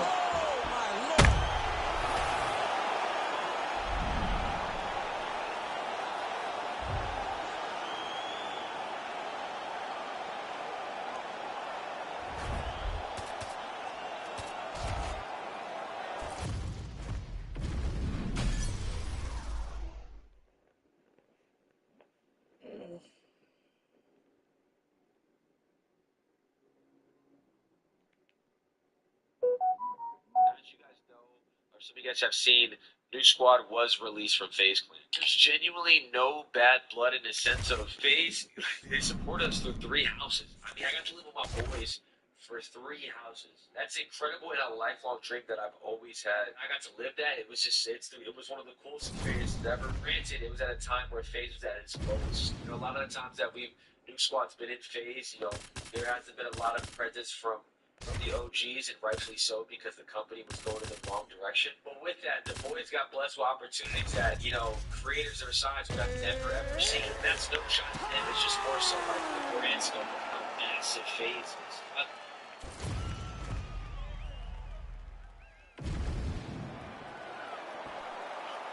As you guys know, or some of you guys have seen, New Squad was released from FaZe Clan. There's genuinely no bad blood in the sense of FaZe. They support us through 3 houses. I mean, I got to live with my boys for 3 houses. That's incredible and a lifelong dream that I've always had. I got to live that. It was just, it was one of the coolest experiences ever. Granted, it was at a time where FaZe was at its lowest. You know, a lot of the times that New Squad's been in FaZe, you know, there hasn't been a lot of presence from the OGs, and rightfully so, because the company was going in the wrong direction. But with that, the boys got blessed with opportunities that, you know, creators their size would have never ever seen. That's no shot at them. It's just more so like the grand scope of how massive FaZe is.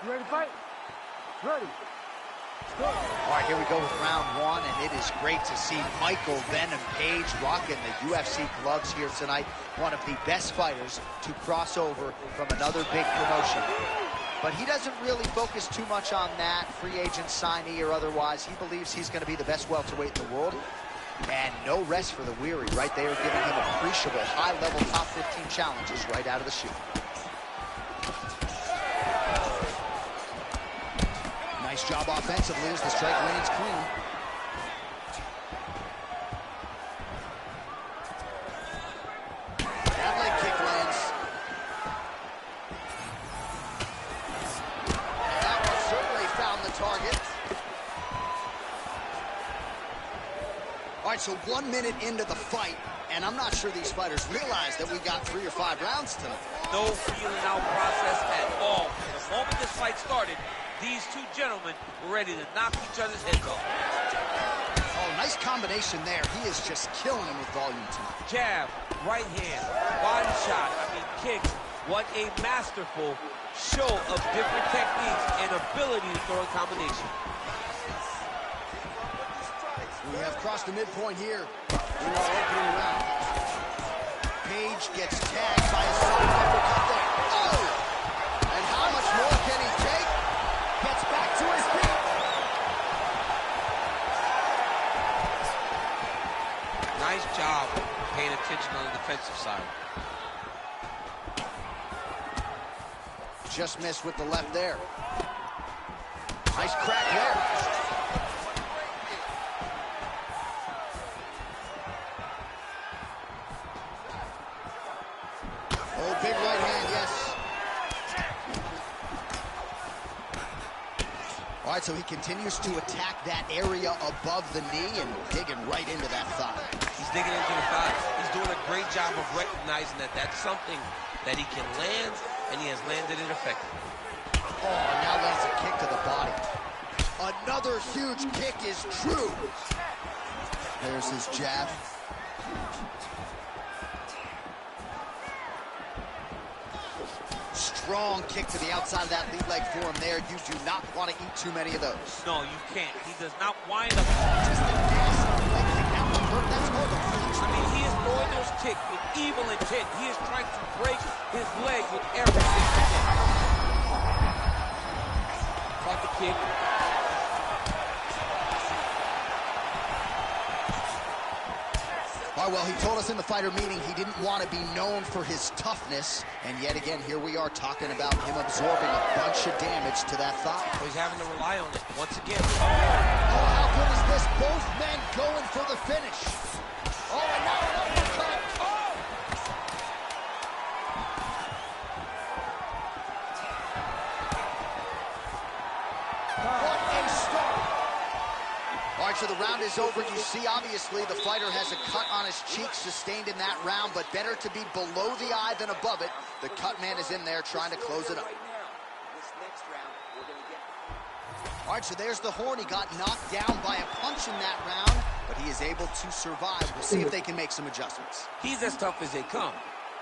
You ready to fight? Ready. All right, here we go with round one, and it is great to see Michael Venom Page rocking the UFC gloves here tonight. One of the best fighters to cross over from another big promotion. But he doesn't really focus too much on that, free agent signee or otherwise. He believes he's going to be the best welterweight in the world. And no rest for the weary, right? They are giving him appreciable high-level top 15 challenges right out of the chute. Nice job offensively as the strike lands clean. That leg kick lands. And that one certainly found the target. All right, so 1 minute into the fight, and I'm not sure these fighters realize that we got 3 or 5 rounds tonight. No feeling out process at all. The moment this fight started, these two gentlemen were ready to knock each other's heads off. Oh, nice combination there. He is just killing him with volume tonight. Jab, right hand, body shot, kicks. What a masterful show of different techniques and ability to throw a combination. We have crossed the midpoint here in our opening round. Page gets tagged by a sudden uppercut there. Oh! And how much more can he take? Gets back to his feet. Nice job paying attention on the defensive side. Just missed with the left there. Nice crack there. Oh, big right hand, yes. All right, so he continues to attack that area above the knee and digging right into that thigh. He's digging into the thighs. He's doing a great job of recognizing that that's something that he can land, and he has landed it effectively. Oh, now lands a kick to the body. Another huge kick is true. There's his jab. Strong kick to the outside of that lead leg for him there. You do not want to eat too many of those. No, you can't. He does not wind up. Just a nasty leg kick. That one hurt. That's more than I mean, he is throwing those kicks with evil intent. He is trying to break his leg with everything. Caught the kick. All right, well, he told us in the fighter meeting he didn't want to be known for his toughness. And yet again, here we are talking about him absorbing a bunch of damage to that thigh. So he's having to rely on it once again. Oh, how good is this? Both men going for the finish. Oh, and now an uppercut. Oh! What a start. All right, so the round is over. You see, obviously, the fighter has a cut on his cheek sustained in that round, but better to be below the eye than above it. The cut man is in there trying to close it up. All right, so there's the horn. He got knocked down by a punch in that round, but he is able to survive. We'll see if they can make some adjustments. He's as tough as they come.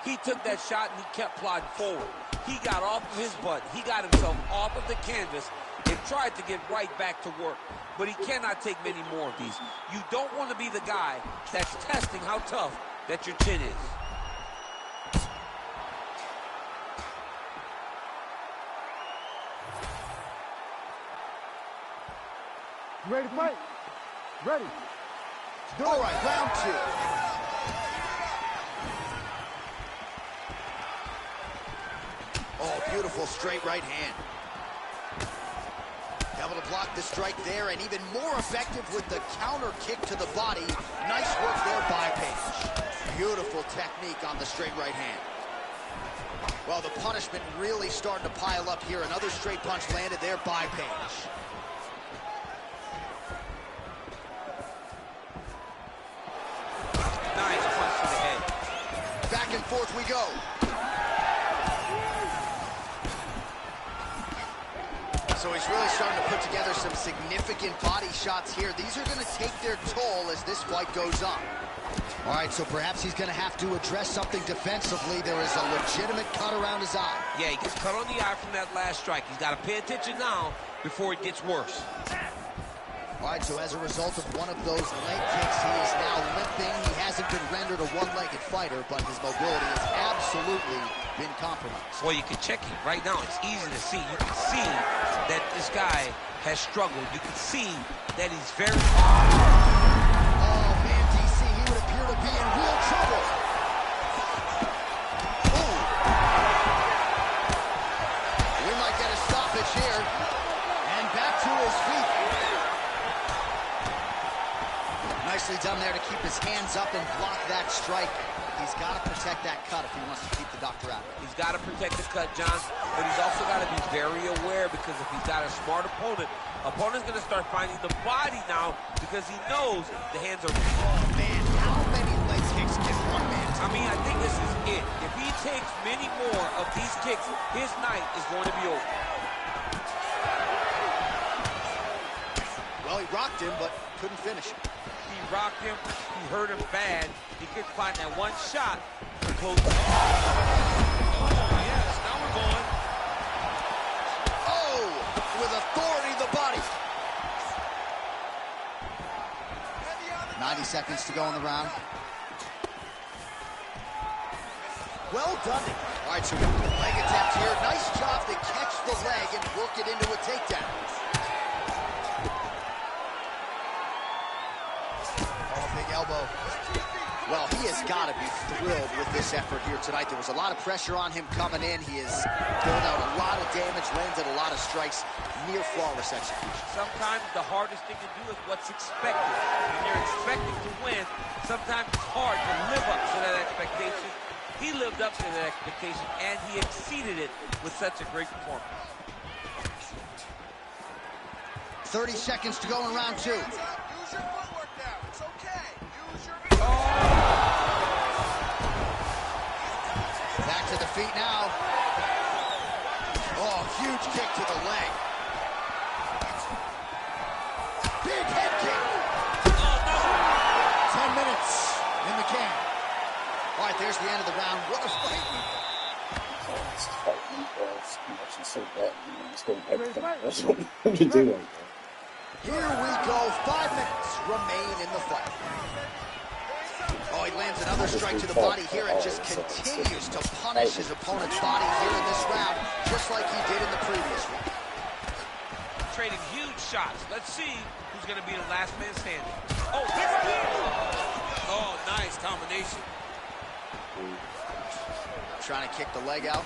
He took that shot and he kept plodding forward. He got off of his butt. He got himself off of the canvas and tried to get right back to work. But he cannot take many more of these. You don't want to be the guy that's testing how tough that your chin is. You ready to fight? Ready. All right, round two. Oh, beautiful straight right hand. Able to block the strike there, and even more effective with the counter kick to the body. Nice work there by Page. Beautiful technique on the straight right hand. Well, the punishment really starting to pile up here. Another straight punch landed there by Page. Nice punch to the head. Back and forth we go. So he's really starting to put together some significant body shots here. These are going to take their toll as this fight goes on. All right, so perhaps he's going to have to address something defensively. There is a legitimate cut around his eye. Yeah, he gets cut on the eye from that last strike. He's got to pay attention now before it gets worse. All right, so as a result of one of those leg kicks, he is now limping. He hasn't been rendered a one-legged fighter, but his mobility has absolutely been compromised. Well, you can check it right now. It's easy to see. You can see that this guy has struggled. You can see that he's very... Oh, man, DC, he would appear to be in real trouble. Ooh. We might get a stoppage here. And back to his feet. Nicely done there to keep his hands up and block that strike. He's got to protect that cut if he wants to keep the doctor out. He's got to protect the cut, John, but he's also got to be very aware, because if he's got a smart opponent's going to start finding the body now, because he knows the hands are... Oh, man, how many leg kicks can one man take? I mean, I think this is it. If he takes many more of these kicks, his night is going to be over. Well, he rocked him, but couldn't finish him. He rocked him. He hurt him bad. He could find that one shot to close the... Oh, yes, now we're going. Oh, with authority the body. 90 seconds to go in the round. Well done. All right, so leg attempt here. Nice job to catch the leg and work it into a takedown. Oh, big elbow. Well, he has got to be thrilled with this effort here tonight. There was a lot of pressure on him coming in. He has pulled out a lot of damage, landed a lot of strikes, near flawless execution. Sometimes the hardest thing to do is what's expected. When you're expected to win, sometimes it's hard to live up to that expectation. He lived up to that expectation, and he exceeded it with such a great performance. 30 seconds to go in round 2. Use your footwork now. It's okay. Use your... Back to the feet now. Oh, huge kick to the leg. Big head kick. 10 minutes in the can. All right, there's the end of the round. What a fight. Here we go. 5 minutes remain in the fight. Oh, he lands another strike to the body here and just continues to punish his opponent's body here in this round, just like he did in the previous one. Trading huge shots. Let's see who's going to be the last man standing. Oh, big kick. Oh, nice combination. Trying to kick the leg out.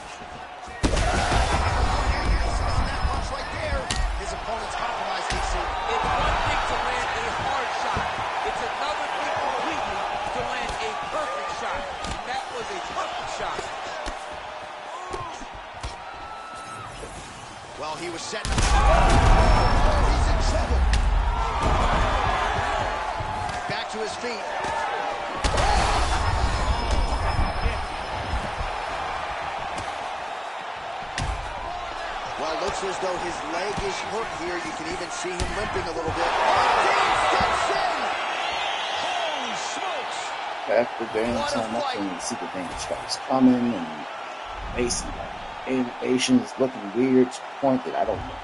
That punch right there. His opponent's compromised, DC. It's one thing to land a hard shot. It's another thing completely to land a perfect shot. And that was a perfect shot. Well, he was setting up. Oh, he's in trouble. Back to his feet. Well, looks as though his leg is hurt here. You can even see him limping a little bit. Oh, steps in! Holy smokes! After damn time, I couldn't see the damn strikes coming, and Mason, animation is looking weird to the point that I don't know.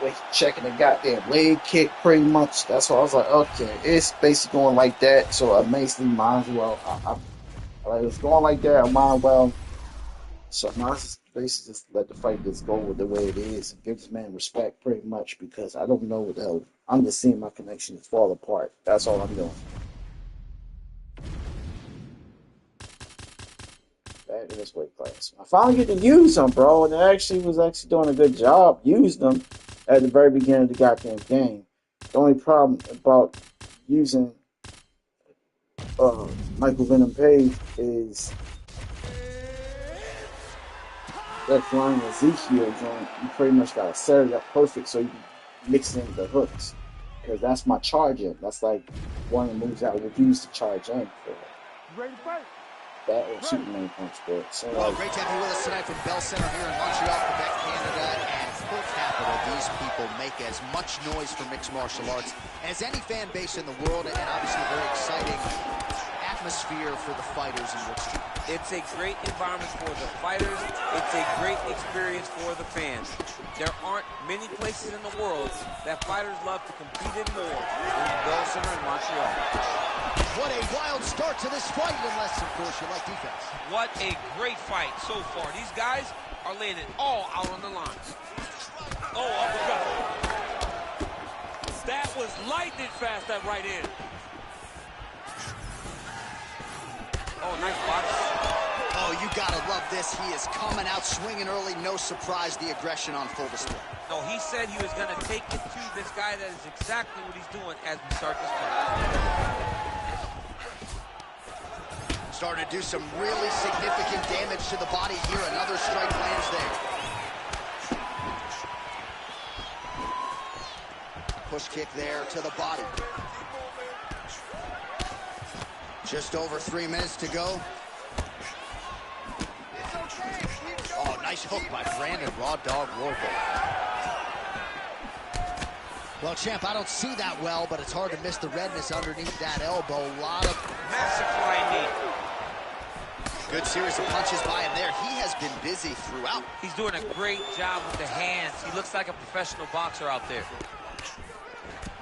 Wait, checking the goddamn leg kick pretty much. That's why I was like, okay, it's basically going like that, so I basically might as well. Like, it's going like that, I might as well. So now I just basically just let the fight just go with the way it is and give this man respect pretty much, because I don't know what the hell. I'm just seeing my connections fall apart. That's all I'm doing. Back to this weight class. I finally get to use them, bro, and I actually was doing a good job using them at the very beginning of the goddamn game. The only problem about using Michael Venom Page is that flying Ezekiel joint. You pretty much gotta set it up perfect so you can mix in the hooks, because that's my charge in. That's like one of the moves I would use to charge in for Ready to fight? that or Superman punch. But so Well, great to have you with us tonight from Bell Center here in Montreal, Quebec, Canada, and per capita, these people make as much noise for mixed martial arts as any fan base in the world, and obviously a very exciting atmosphere for the fighters in which to. It's a great environment for the fighters. It's a great experience for the fans. There aren't many places in the world that fighters love to compete in more than Bell Center in Montreal. What a wild start to this fight, unless, of course, you like defense. What a great fight so far. These guys are laying it all out on the line. Oh, uppercut. That was lightning fast, that right in. Oh, nice box. Oh, you gotta love this. He is coming out swinging early. No surprise, the aggression on full display. No, he said he was going to take it to this guy. That is exactly what he's doing as we start this fight. Starting to do some really significant damage to the body here. Another strike lands there. Push kick there to the body. Just over 3 minutes to go. Oh, nice hook by Brandon Raw Dog Royval. Well, champ, I don't see that well, but it's hard to miss the redness underneath that elbow. A lot of massive flying knee. Good series of punches by him there. He has been busy throughout. He's doing a great job with the hands. He looks like a professional boxer out there.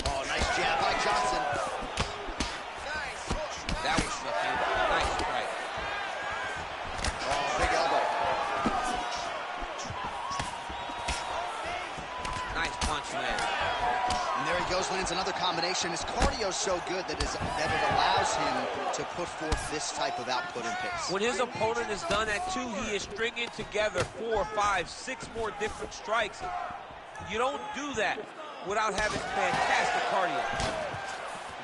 Oh, nice jab by Johnson. That was something. Nice strike. Oh, big elbow. Nice punch, man. And there he goes, lands another combination. His cardio's so good that it allows him to put forth this type of output and pace. When his opponent is done at 2, he is stringing together 4, 5, 6 more different strikes. You don't do that without having fantastic cardio.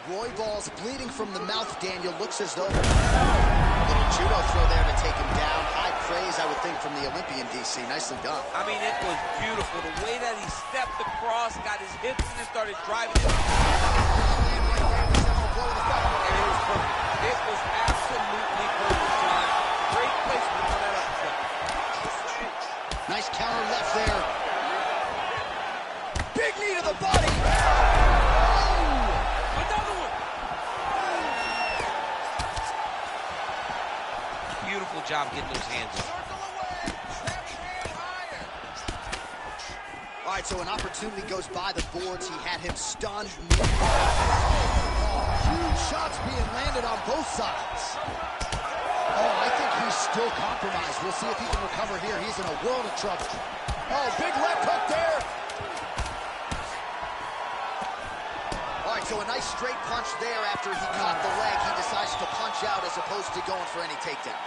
Royval's bleeding from the mouth. Daniel looks as though little judo throw there to take him down. High praise, I would think, from the Olympian, DC. Nicely done. I mean, it was beautiful. The way that he stepped across, got his hips in and started driving it. And it was perfect. It was absolutely perfect, John. Great placement on that uppercut. Nice counter left there. Big knee to the body. Another one. Beautiful job getting those hands up. All right, so an opportunity goes by the boards. He had him stunned. Huge shots being landed on both sides. Oh, I think he's still compromised. We'll see if he can recover here. He's in a world of trouble. Oh, big left hook there. All right, so a nice straight punch there after he caught the leg. He decides to punch out as opposed to going for any takedown.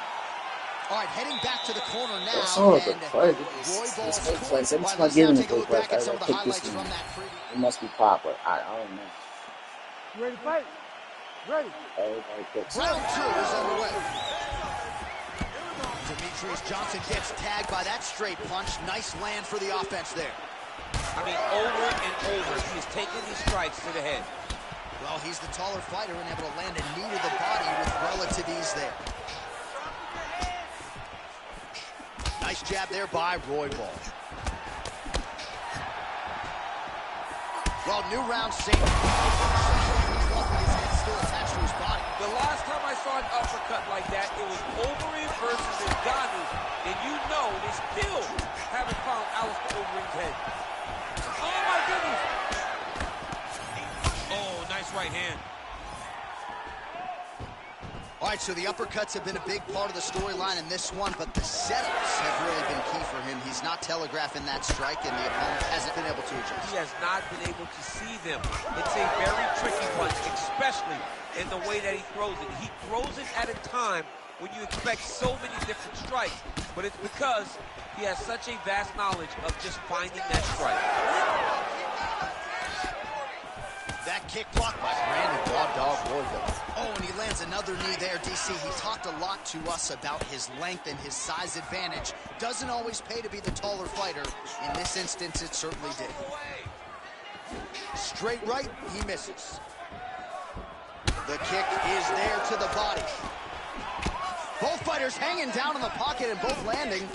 All right, heading back to the corner now. That's all the play. Roy This Ball's weight class. Every All time I right, give him let's a now take a weight look back class, at some I of the pick this highlights one. from that previous. It must be proper. I don't know. You ready to fight? Ready. Everybody picks. Round 2 is underway. Demetrius Johnson gets tagged by that straight punch. Nice land for the offense there. I mean, over and over, he's taking these strikes to the head. Well, he's the taller fighter and able to land a knee to the body with relative ease there. Nice jab there by Roy Ball. Well, new round, same. He's lucky his head's still attached to his body. The last time I saw an uppercut like that, it was Overeem versus Ngannou, and you know they still haven't found Alistair Overeem's head. Oh my goodness! Oh, nice right hand. All right, so the uppercuts have been a big part of the storyline in this one, but the setups have really been key for him. He's not telegraphing that strike, and the opponent hasn't been able to adjust. He has not been able to see them. It's a very tricky punch, especially in the way that he throws it. He throws it at a time when you expect so many different strikes, but it's because he has such a vast knowledge of just finding that strike. That kick blocked by Brandon Raw Dog Royval. Oh, and he lands another knee there, DC. He talked a lot to us about his length and his size advantage. Doesn't always pay to be the taller fighter. In this instance, it certainly did. Straight right, he misses. The kick is there to the body. Both fighters hanging down in the pocket and both landing.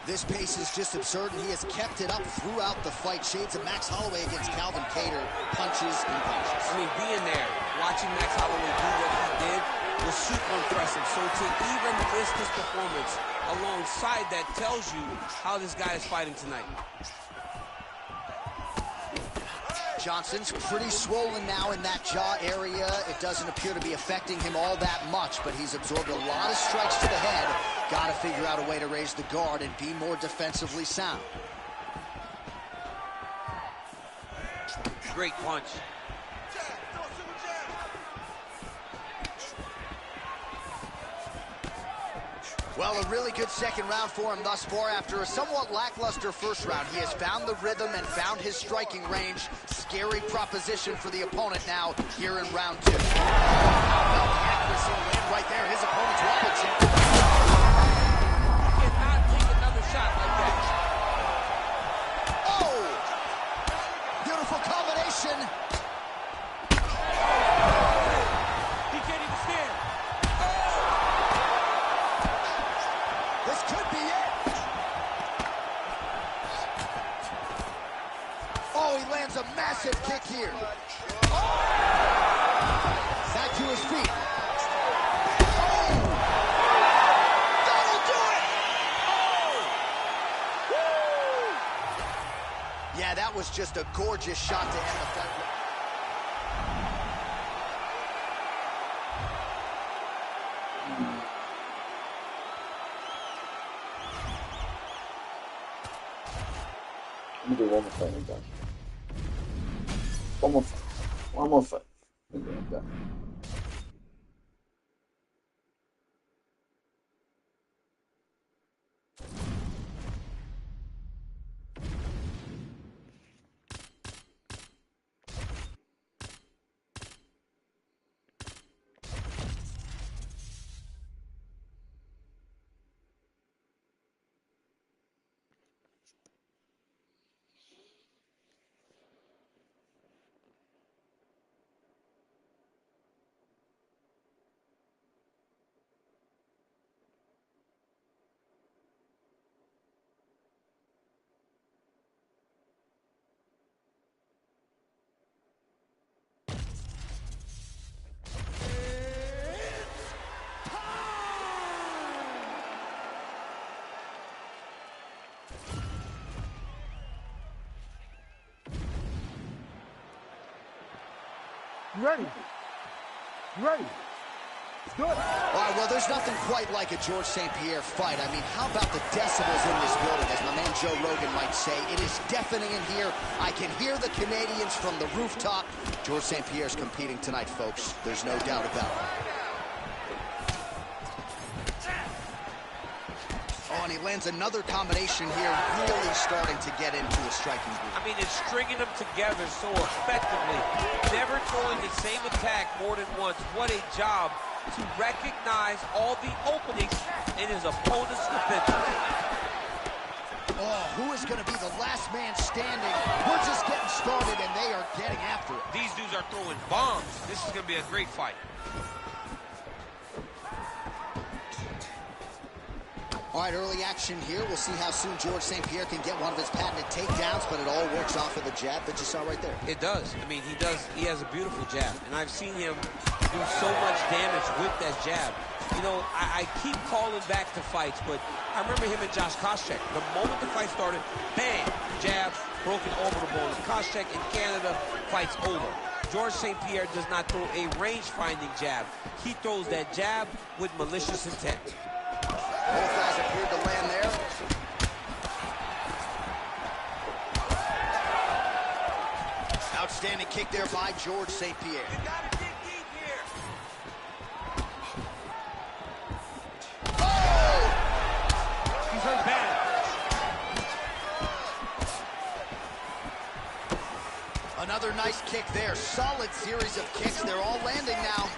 This pace is just absurd, and he has kept it up throughout the fight. Shades of Max Holloway against Calvin Kattar, punches and punches. I mean, being there, watching Max Holloway do what he did was super impressive. So to even risk his performance alongside that tells you how this guy is fighting tonight. Johnson's pretty swollen now in that jaw area. It doesn't appear to be affecting him all that much, but he's absorbed a lot of strikes to the head. Got to figure out a way to raise the guard and be more defensively sound. Great punch. Well, a really good second round for him thus far. After a somewhat lackluster first round, he has found the rhythm and found his striking range. Scary proposition for the opponent now here in round 2. Accuracy land right there. His opponent's Robinson. He cannot take another shot like that. Oh! Beautiful combination. He can't even stand. This could be it. Oh, he lands a massive kick here. Back to his feet. Oh! That'll do it! Oh! Woo! Yeah, that was just a gorgeous shot to end the fight. Let me do one more fight and done. One more fight. One more fight. And then I'm done. Ready. Ready. Good. All right, well, there's nothing quite like a George St. Pierre fight. I mean, how about the decibels in this building, as my man Joe Rogan might say. It is deafening in here. I can hear the Canadians from the rooftop. George St. Pierre's competing tonight, folks. There's no doubt about it. Oh, and he lands another combination here, really starting to get into a striking groove. I mean, it's stringing them together so effectively, never throwing the same attack more than once. What a job to recognize all the openings in his opponent's defense. Oh, who is going to be the last man standing? We're just getting started, and they are getting after it. These dudes are throwing bombs. This is going to be a great fight. All right, early action here. We'll see how soon George St. Pierre can get one of his patented takedowns, but it all works off of the jab that you saw right there. It does. I mean, he has a beautiful jab, and I've seen him do so much damage with that jab. You know, I keep calling back to fights, but I remember him and Josh Koscheck. The moment the fight started, bam, jab, broken orbital bone. Koscheck in Canada, fight's over. George St. Pierre does not throw a range-finding jab. He throws that jab with malicious intent. Both guys appeared to land there. Outstanding kick there by George St. Pierre. You gotta dig deep here. Oh! He's hurt bad. Another nice kick there. Solid series of kicks. They're all landing now.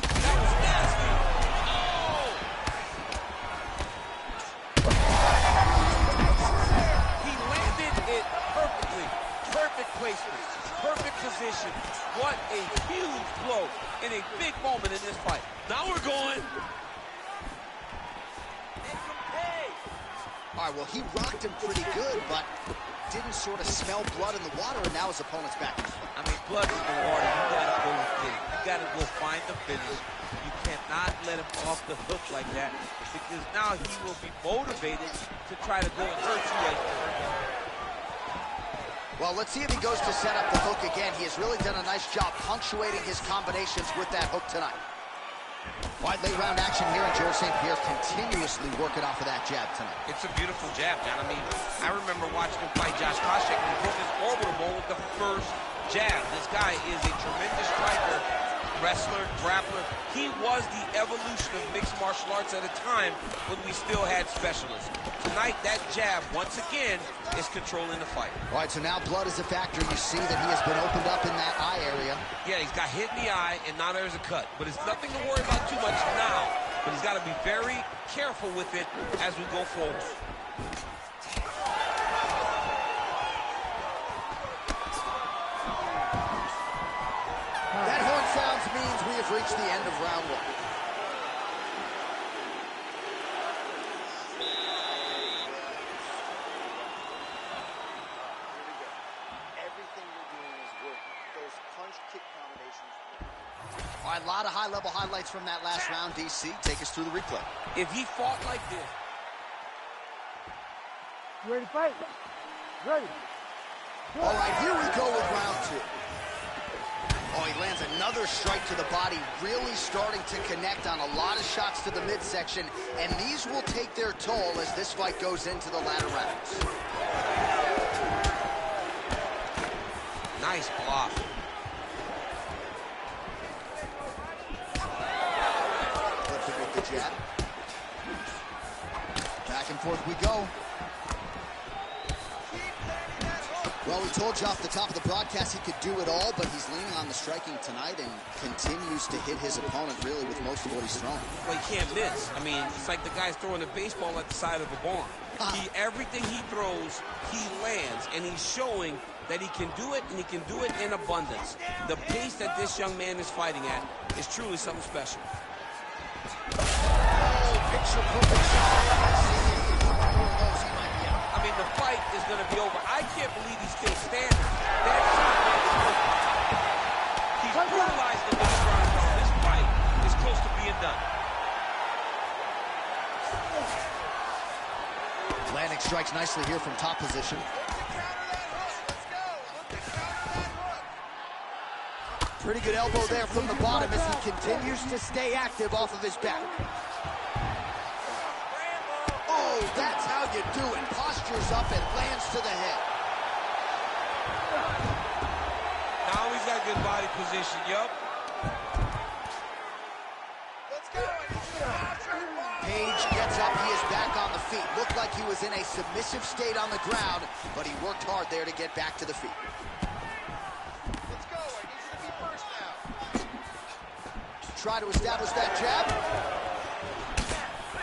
That was nasty. He landed it perfectly. Perfect placement. Perfect position. What a huge blow in a big moment in this fight. Now we're going. All right, well, he rocked him pretty good, but didn't sort of smell blood in the water, and now his opponent's back. I mean, blood in the water. You gotta go with it. You gotta go find the finish. You cannot let him off the hook like that, because now he will be motivated to try to go and hurt you like that. Well, let's see if he goes to set up the hook again. He has really done a nice job punctuating his combinations with that hook tonight. All right, late round action here, and George St. Pierre continuously working off of that jab tonight. It's a beautiful jab, man. I mean, I remember watching him fight Josh Koscheck, and he broke his orbital bone with the first jab. This guy is a tremendous striker, wrestler, grappler. He was the evolution of mixed martial arts at a time when we still had specialists. Tonight, that jab, once again, is controlling the fight. All right, so now blood is a factor. You see that he has been opened up in that eye area. Yeah, he's got hit in the eye, and now there's a cut. But it's nothing to worry about too much now. But he's got to be very careful with it as we go forward. That horn sounds means we have reached the end of round one. Everything you're doing is working. Those punch kick combinations. All right, a lot of high-level highlights from that last round. DC, take us through the replay. If he fought like this, You ready to fight? Ready. All right, here we go with round two. Oh, he lands another strike to the body, really starting to connect on a lot of shots to the midsection, and these will take their toll as this fight goes into the latter rounds. nice block. Flips it with the jab. Back and forth we go. Well, we told you off the top of the broadcast he could do it all, but he's leaning on the striking tonight and continues to hit his opponent really with most of what he's throwing. Well, he can't miss. I mean, it's like the guy's throwing a baseball at the side of a barn. Everything he throws, he lands, and he's showing that he can do it, and he can do it in abundance. The pace that this young man is fighting at is truly something special. Oh, picture perfect shot. I mean, the fight is going to be over. I can't believe he's still standing. That shot is perfect. He's brutalized the middle round. This fight is close to being done. Landing strikes nicely here from top position. Pretty good elbow there from the bottom as he continues to stay active off of his back. Oh, that's how you do it. Postures up and lands to the head. Now he's got good body position, yup. Page gets up, he is back on the feet. Looked like he was in a submissive state on the ground, but he worked hard there to get back to the feet. Let's go, I need you to be first now. Try to establish that jab.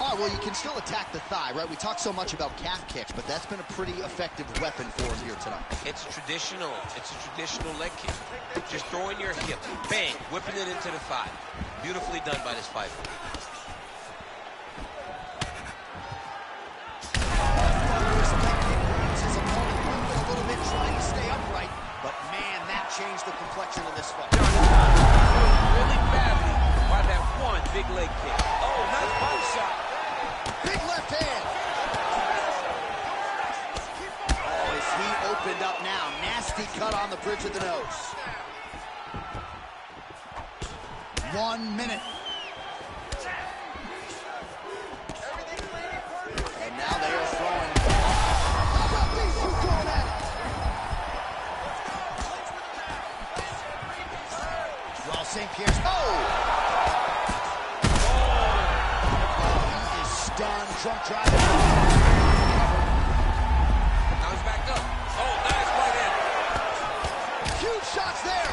Oh, well, you can still attack the thigh, right? We talk so much about calf kicks, but that's been a pretty effective weapon for him here tonight. It's a traditional leg kick. Just throwing your hip, bang, whipping it into the thigh. Beautifully done by this fighter. His opponent moving a little bit, trying to stay upright, but man, that changed the complexion of this fight. Really badly by that one big leg kick. Oh, nice body shot. Big left hand. Oh, his heat opened up now. Nasty cut on the bridge of the nose. 1 minute. And now they are throwing. How about these two going at it? Well, St. Pierre's. Oh! He is stunned. Drunk driving. Now he's back up. Oh, nice right hand. Huge shots there.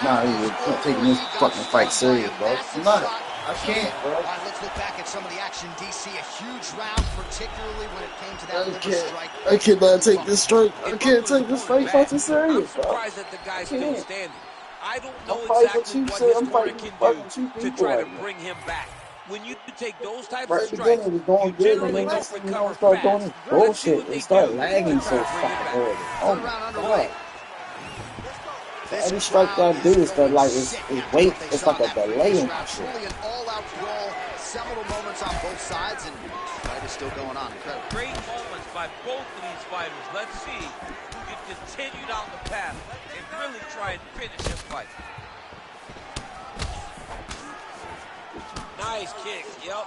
Nah, he's taking this fucking fight serious, bro. I'm not. I can't, bro. All right, let's look back at some of the action, DC. A huge round, particularly when it came to that liver strike. I cannot take this strike. I can't take this fight fucking serious, I'm bro. surprised that the guy's still standing. I don't know I'm exactly what his corner can do to try to bring him back. When you take those types of strikes, you generally don't recover start doing fast. this bullshit and start lagging so fucking hard. Oh my god. Every strike that I do is that like it's weight. It's like a delay in my shit. Truly an all-out brawl. Several moments on both sides, and the fight is still going on. Incredible. Great moments by both of these fighters. Let's see who can continue down the path and really try and finish this fight. Nice kick. Yep.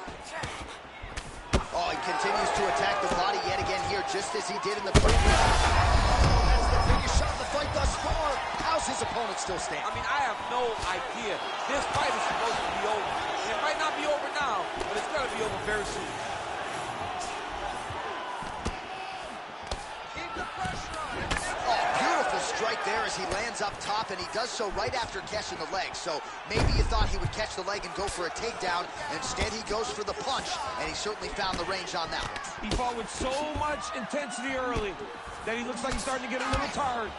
Oh, he continues to attack the body yet again here, just as he did in the previous. That's the biggest shot of the fight thus far. How's his opponent still standing? I mean, I have no idea. This fight is supposed to be over. It might not be over now, but it's going to be over very soon. Keep the pressure on. Oh, beautiful strike there as he lands up top, and he does so right after catching the leg. So maybe you thought he would catch the leg and go for a takedown. Instead, he goes for the punch, and he certainly found the range on that one. He fought with so much intensity early that he looks like he's starting to get a little tired.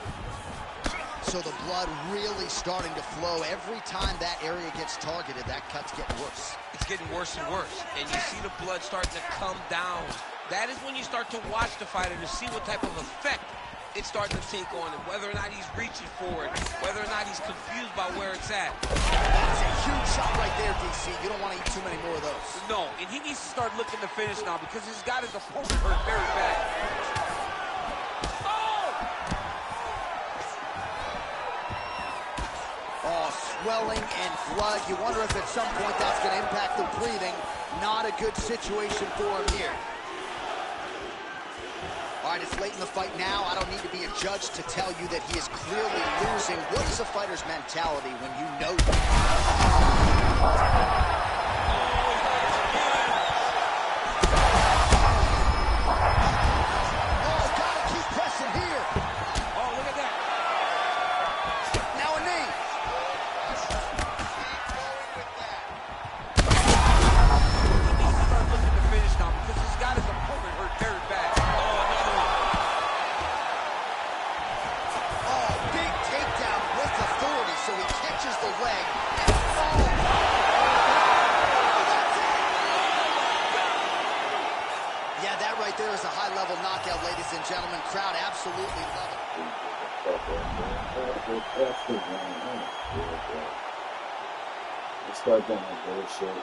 So the blood really starting to flow. Every time that area gets targeted, that cut's getting worse. It's getting worse and worse. And you see the blood starting to come down. That is when you start to watch the fighter to see what type of effect it's starting to take on him. Whether or not he's reaching for it, whether or not he's confused by where it's at. That's a huge shot right there, DC. You don't want to eat too many more of those. No, and he needs to start looking to finish now because he's got his opponent hurt very bad. Swelling and blood. You wonder if at some point that's going to impact the breathing. Not a good situation for him here. All right, it's late in the fight now. I don't need to be a judge to tell you that he is clearly losing. What is a fighter's mentality when you know gentlemen, crowd absolutely love it. They start doing that bullshit.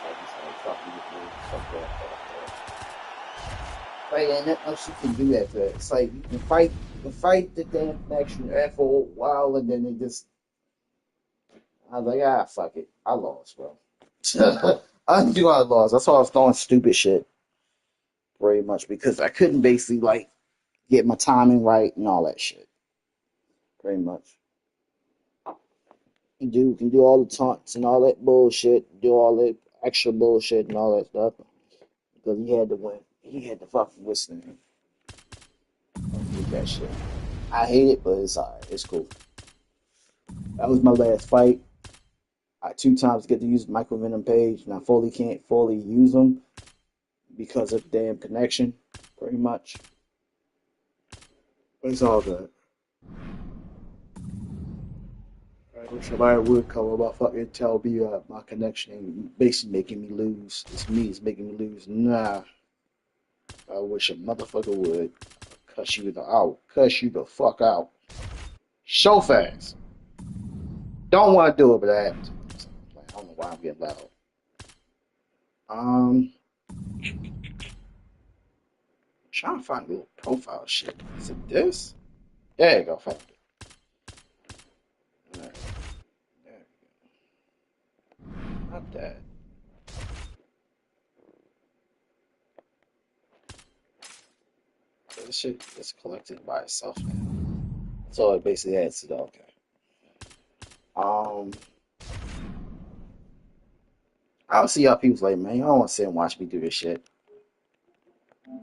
Like he's like, fuck you, dude. Fuck that, fuck that. Like, ain't nothing else you can do after that. It's like you can fight the damn connection for a while, and then they just. I was like, fuck it, I lost, bro. I knew I lost. That's why I was throwing stupid shit, very much because I couldn't basically like get my timing right and all that shit, very much. Can do all the taunts and all that bullshit, do all that extra bullshit and all that stuff because he had to win. He had to fucking win. I hate that shit. I hate it, but it's alright. It's cool. That was my last fight. I 2 times get to use Michael Venom Page, and I fully can't fully use them because of the damn connection, pretty much. But it's all good. I wish somebody would come about fucking tell me my connection ain't basically making me lose. It's me, it's making me lose. Nah. I wish a motherfucker would. I'll cuss you the fuck out. So fast. Don't want to do it, but I have to. I don't know why I'm getting loud. Trying to find a little profile shit. Is it this? There you go. Found it. All right. There we go. Not that. So this shit is collected by itself now. So it basically adds to the okay. Um, I'll see y'all people's like, man, y'all want to sit and watch me do this shit.